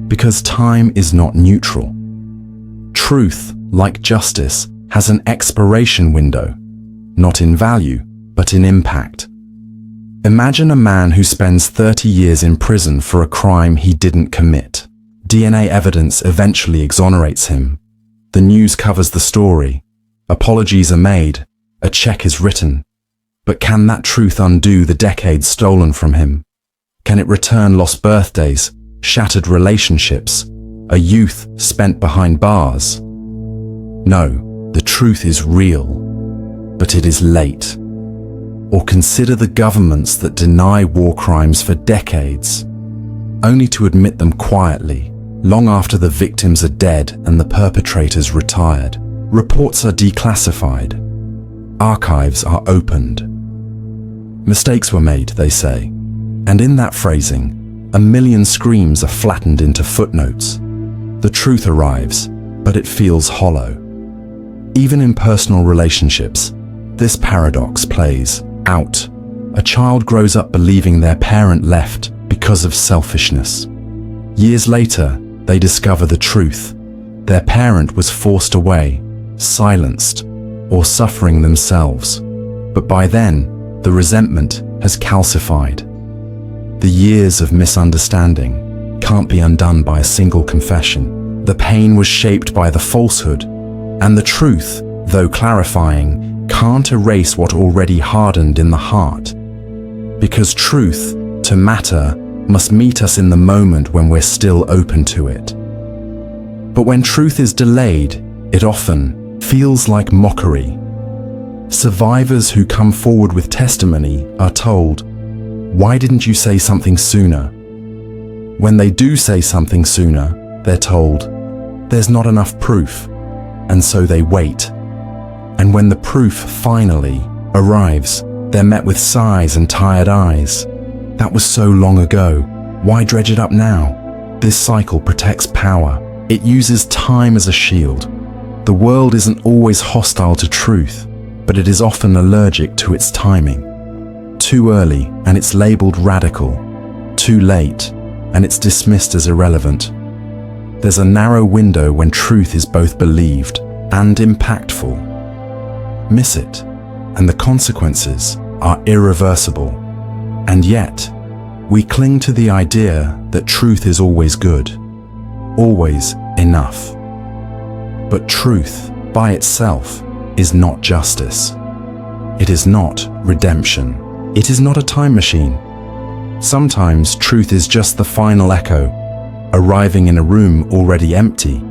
S1: because time is not neutral. Truth, like justice, has an expiration window, not in value, but in impact. Imagine a man who spends 30 years in prison for a crime he didn't commit. DNA evidence eventually exonerates him. The news covers the story. Apologies are made. A check is written. But can that truth undo the decades stolen from him? Can it return lost birthdays, shattered relationships, a youth spent behind bars? No, the truth is real, but it is late. Or consider the governments that deny war crimes for decades, only to admit them quietly, long after the victims are dead and the perpetrators retired. Reports are declassified. Archives are opened. Mistakes were made, they say, and in that phrasing, a million screams are flattened into footnotes. The truth arrives, but it feels hollow. Even in personal relationships, this paradox plays out. A child grows up believing their parent left because of selfishness. Years later, they discover the truth. Their parent was forced away, silenced, or suffering themselves. But by then, the resentment has calcified. The years of misunderstanding can't be undone by a single confession. The pain was shaped by the falsehood, and the truth, though clarifying, can't erase what already hardened in the heart. Because truth, to matter, must meet us in the moment when we're still open to it. But when truth is delayed, it often feels like mockery. Survivors who come forward with testimony are told, "Why didn't you say something sooner?" When they do say something sooner, they're told, "There's not enough proof," and so they wait. And when the proof finally arrives, they're met with sighs and tired eyes. That was so long ago. Why dredge it up now? This cycle protects power. It uses time as a shield. The world isn't always hostile to truth, but it is often allergic to its timing. Too early, and it's labeled radical. Too late, and it's dismissed as irrelevant. There's a narrow window when truth is both believed and impactful. Miss it, and the consequences are irreversible. And yet, we cling to the idea that truth is always good, always enough. But truth, by itself, is not justice. It is not redemption. It is not a time machine. Sometimes truth is just the final echo, arriving in a room already empty.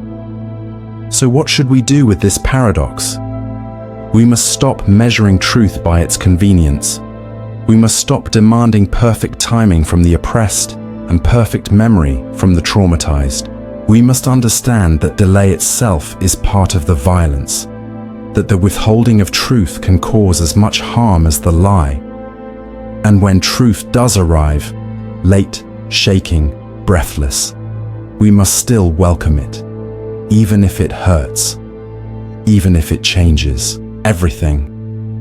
S1: So what should we do with this paradox? We must stop measuring truth by its convenience. We must stop demanding perfect timing from the oppressed and perfect memory from the traumatized. We must understand that delay itself is part of the violence, that the withholding of truth can cause as much harm as the lie. And when truth does arrive, late, shaking, breathless, we must still welcome it, even if it hurts, even if it changes everything,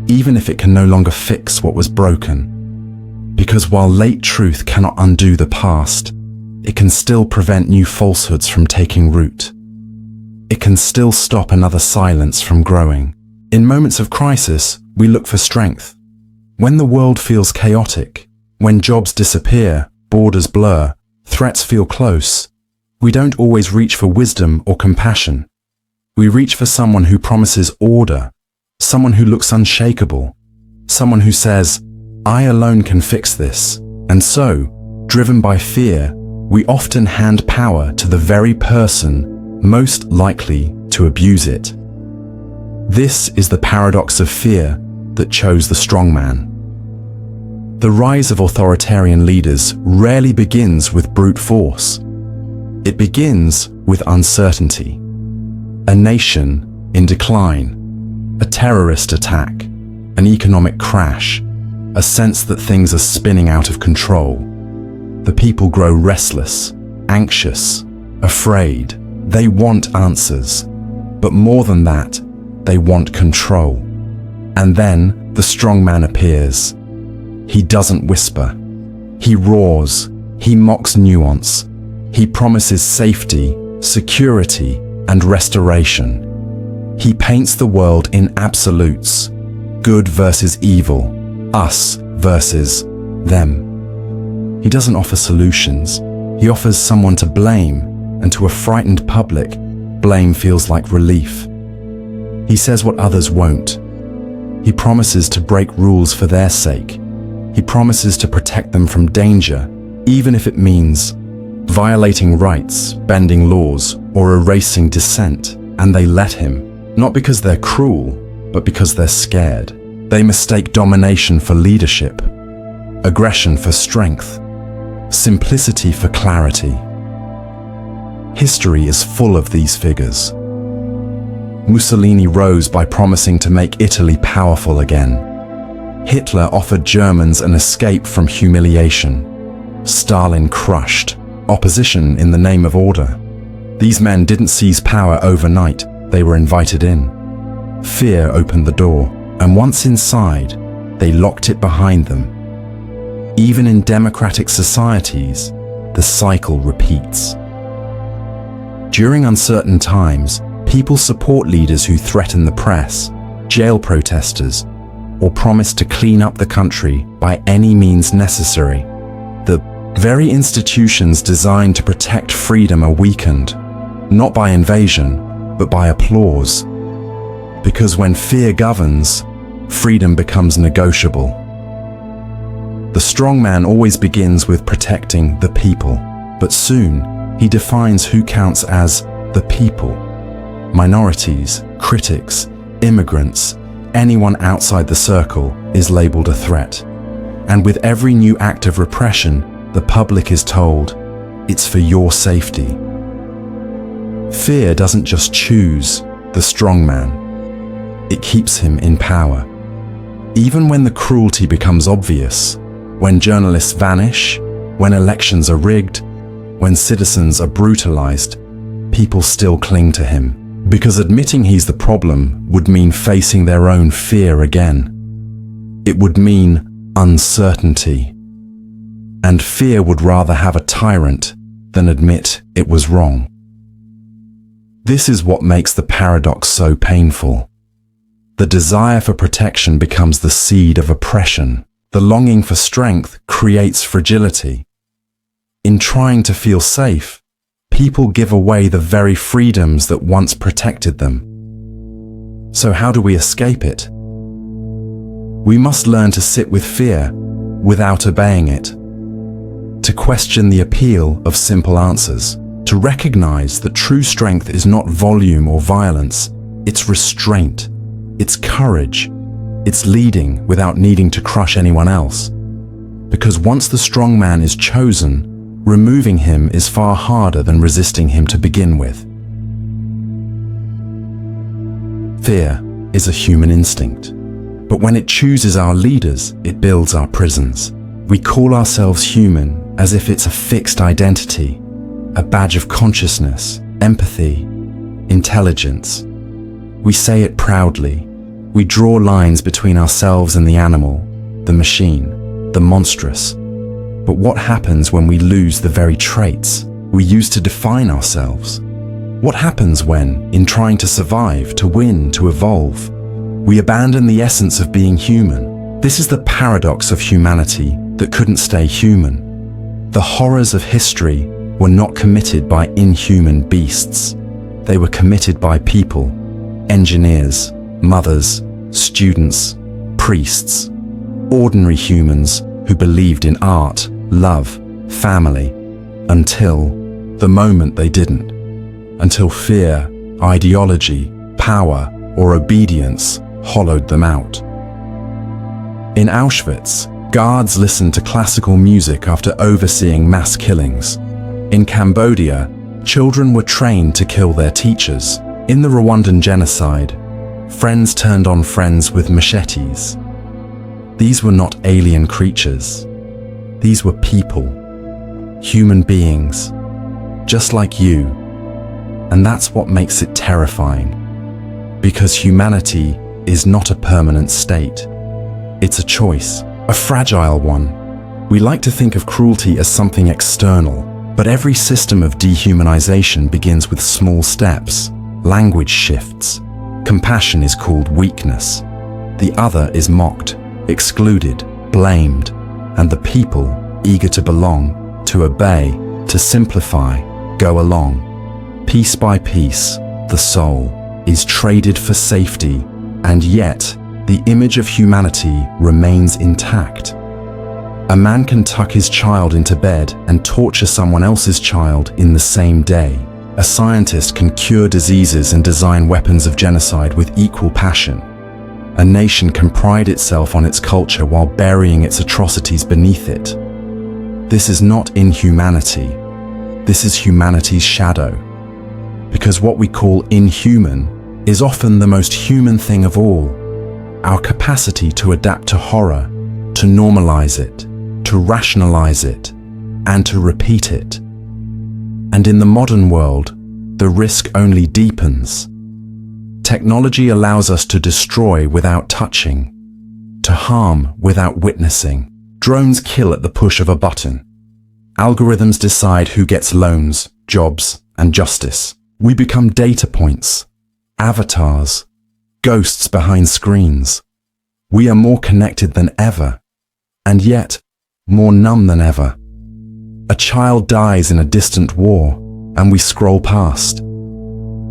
S1: even if it can no longer fix what was broken. Because while late truth cannot undo the past, it can still prevent new falsehoods from taking root. It can still stop another silence from growing. In moments of crisis, we look for strength. When the world feels chaotic, when jobs disappear, borders blur, threats feel close, we don't always reach for wisdom or compassion. We reach for someone who promises order, someone who looks unshakable, someone who says, "I alone can fix this." And so, driven by fear, we often hand power to the very person most likely to abuse it. This is the paradox of fear that chose the strongman. The rise of authoritarian leaders rarely begins with brute force. It begins with uncertainty. A nation in decline, a terrorist attack, an economic crash, a sense that things are spinning out of control. The people grow restless, anxious, afraid. They want answers, but more than that, they want control. And then the strongman appears. He doesn't whisper. He roars. He mocks nuance. He promises safety, security, and restoration. He paints the world in absolutes. Good versus evil. Us versus them. He doesn't offer solutions. He offers someone to blame, and to a frightened public, blame feels like relief. He says what others won't. He promises to break rules for their sake. He promises to protect them from danger, even if it means violating rights, bending laws, or erasing dissent. And they let him, not because they're cruel, but because they're scared. They mistake domination for leadership, aggression for strength, simplicity for clarity. History is full of these figures. Mussolini rose by promising to make Italy powerful again. Hitler offered Germans an escape from humiliation. Stalin crushed opposition in the name of order. These men didn't seize power overnight, they were invited in. Fear opened the door, and once inside, they locked it behind them. Even in democratic societies, the cycle repeats. During uncertain times, people support leaders who threaten the press, jail protesters, or promise to clean up the country by any means necessary. The very institutions designed to protect freedom are weakened, not by invasion, but by applause. Because when fear governs, freedom becomes negotiable. The strongman always begins with protecting the people, but soon he defines who counts as the people. Minorities, critics, immigrants, anyone outside the circle is labeled a threat. And with every new act of repression, the public is told, it's for your safety. Fear doesn't just choose the strongman. It keeps him in power. Even when the cruelty becomes obvious, when journalists vanish, when elections are rigged, when citizens are brutalized, people still cling to him. Because admitting he's the problem would mean facing their own fear again. It would mean uncertainty. And fear would rather have a tyrant than admit it was wrong. This is what makes the paradox so painful. The desire for protection becomes the seed of oppression. The longing for strength creates fragility. In trying to feel safe, people give away the very freedoms that once protected them. So how do we escape it? We must learn to sit with fear without obeying it, to question the appeal of simple answers, to recognize that true strength is not volume or violence, it's restraint, it's courage, it's leading without needing to crush anyone else. Because once the strong man is chosen, removing him is far harder than resisting him to begin with. Fear is a human instinct, but when it chooses our leaders, it builds our prisons. We call ourselves human as if it's a fixed identity, a badge of consciousness, empathy, intelligence. We say it proudly. We draw lines between ourselves and the animal, the machine, the monstrous. But what happens when we lose the very traits we use to define ourselves? What happens when, in trying to survive, to win, to evolve, we abandon the essence of being human? This is the paradox of humanity that couldn't stay human. The horrors of history were not committed by inhuman beasts. They were committed by people, engineers, mothers, students, priests, ordinary humans who believed in art, love, family, until the moment they didn't. Until fear, ideology, power, or obedience hollowed them out. In Auschwitz, Guards listened to classical music after overseeing mass killings. In Cambodia, children were trained to kill their teachers. In the Rwandan genocide, friends turned on friends with machetes. These were not alien creatures. These were people, human beings, just like you. And that's what makes it terrifying. Because humanity is not a permanent state. It's a choice, a fragile one. We like to think of cruelty as something external, but every system of dehumanization begins with small steps. Language shifts. Compassion is called weakness. The other is mocked, excluded, blamed, and the people, eager to belong, to obey, to simplify, go along. Piece by piece, the soul is traded for safety, and yet the image of humanity remains intact. A man can tuck his child into bed and torture someone else's child in the same day. A scientist can cure diseases and design weapons of genocide with equal passion. A nation can pride itself on its culture while burying its atrocities beneath it. This is not inhumanity. This is humanity's shadow. Because what we call inhuman is often the most human thing of all. Our capacity to adapt to horror, to normalize it, to rationalize it, and to repeat it. And in the modern world, the risk only deepens. Technology allows us to destroy without touching, to harm without witnessing. Drones kill at the push of a button. Algorithms decide who gets loans, jobs, and justice. We become data points, avatars, ghosts behind screens. We are more connected than ever, and yet more numb than ever. A child dies in a distant war, and we scroll past.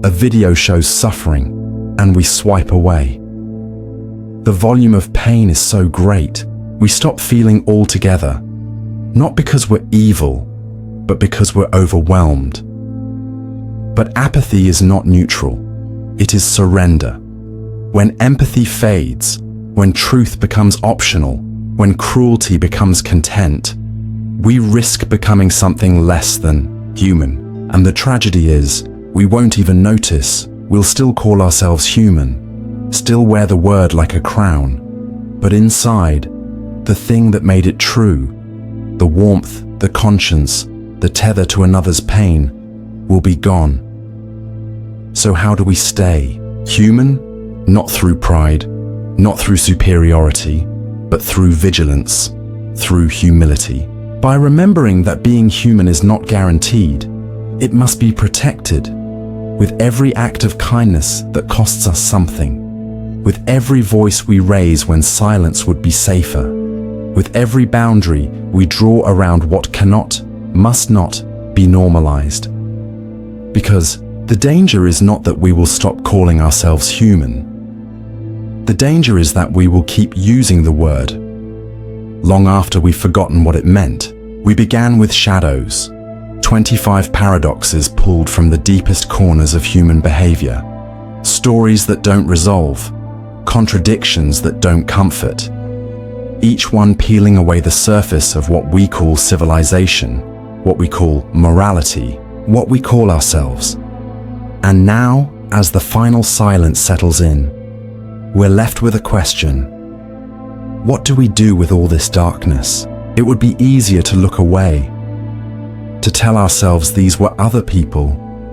S1: A video shows suffering, and we swipe away. The volume of pain is so great, we stop feeling altogether, not because we're evil, but because we're overwhelmed. But apathy is not neutral. It is surrender. When empathy fades, when truth becomes optional, when cruelty becomes content, we risk becoming something less than human. And the tragedy is, we won't even notice. We'll still call ourselves human, still wear the word like a crown. But inside, the thing that made it true, the warmth, the conscience, the tether to another's pain, will be gone. So how do we stay human? Not through pride, not through superiority, but through vigilance, through humility. By remembering that being human is not guaranteed, it must be protected. With every act of kindness that costs us something. With every voice we raise when silence would be safer. With every boundary we draw around what cannot, must not be normalized. Because the danger is not that we will stop calling ourselves human. The danger is that we will keep using the word. Long after we've forgotten what it meant. We began with shadows, 25 paradoxes pulled from the deepest corners of human behavior, stories that don't resolve, contradictions that don't comfort, each one peeling away the surface of what we call civilization, what we call morality, what we call ourselves. And now, as the final silence settles in, we're left with a question. What do we do with all this darkness? It would be easier to look away, to tell ourselves these were other people,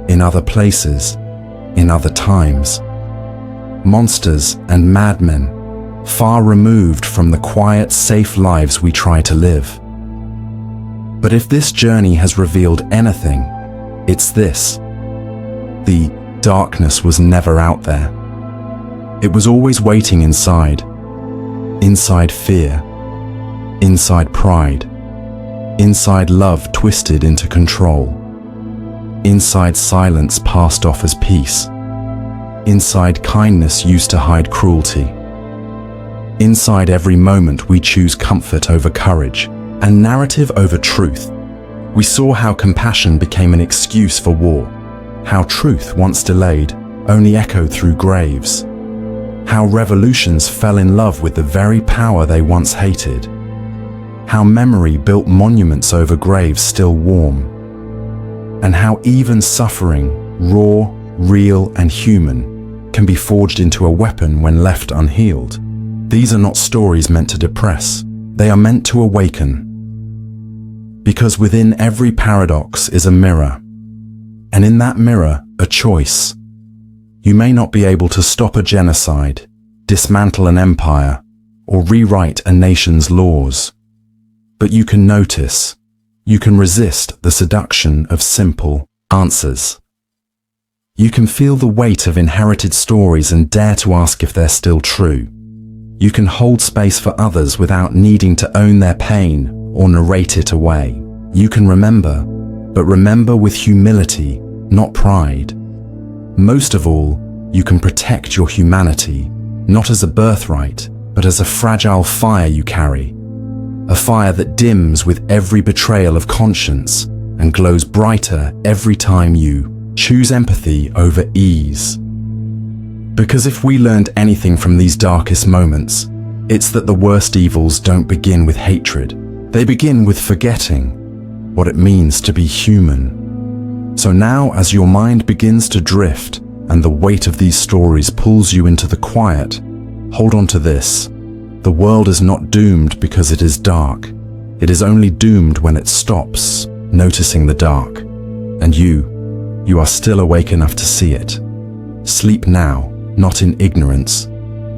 S1: in other places, in other times. Monsters and madmen, far removed from the quiet, safe lives we try to live. But if this journey has revealed anything, it's this. The darkness was never out there. It was always waiting inside. Inside fear. Inside pride. Inside love twisted into control. Inside silence passed off as peace. Inside kindness used to hide cruelty. Inside every moment we choose comfort over courage and narrative over truth. We saw how compassion became an excuse for war, how truth, once delayed, only echoed through graves, how revolutions fell in love with the very power they once hated, how memory built monuments over graves still warm, and how even suffering, raw, real, and human, can be forged into a weapon when left unhealed. These are not stories meant to depress, they are meant to awaken. Because within every paradox is a mirror, and in that mirror, a choice. You may not be able to stop a genocide, dismantle an empire, or rewrite a nation's laws. But you can notice, you can resist the seduction of simple answers. You can feel the weight of inherited stories and dare to ask if they're still true. You can hold space for others without needing to own their pain or narrate it away. You can remember, but remember with humility, not pride. Most of all, you can protect your humanity, not as a birthright, but as a fragile fire you carry. A fire that dims with every betrayal of conscience and glows brighter every time you choose empathy over ease. Because if we learned anything from these darkest moments, it's that the worst evils don't begin with hatred. They begin with forgetting what it means to be human. So now, as your mind begins to drift and the weight of these stories pulls you into the quiet, hold on to this. The world is not doomed because it is dark. It is only doomed when it stops noticing the dark. And you are still awake enough to see it. Sleep now, not in ignorance,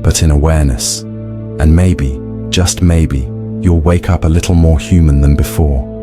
S1: but in awareness. And maybe, just maybe, you'll wake up a little more human than before.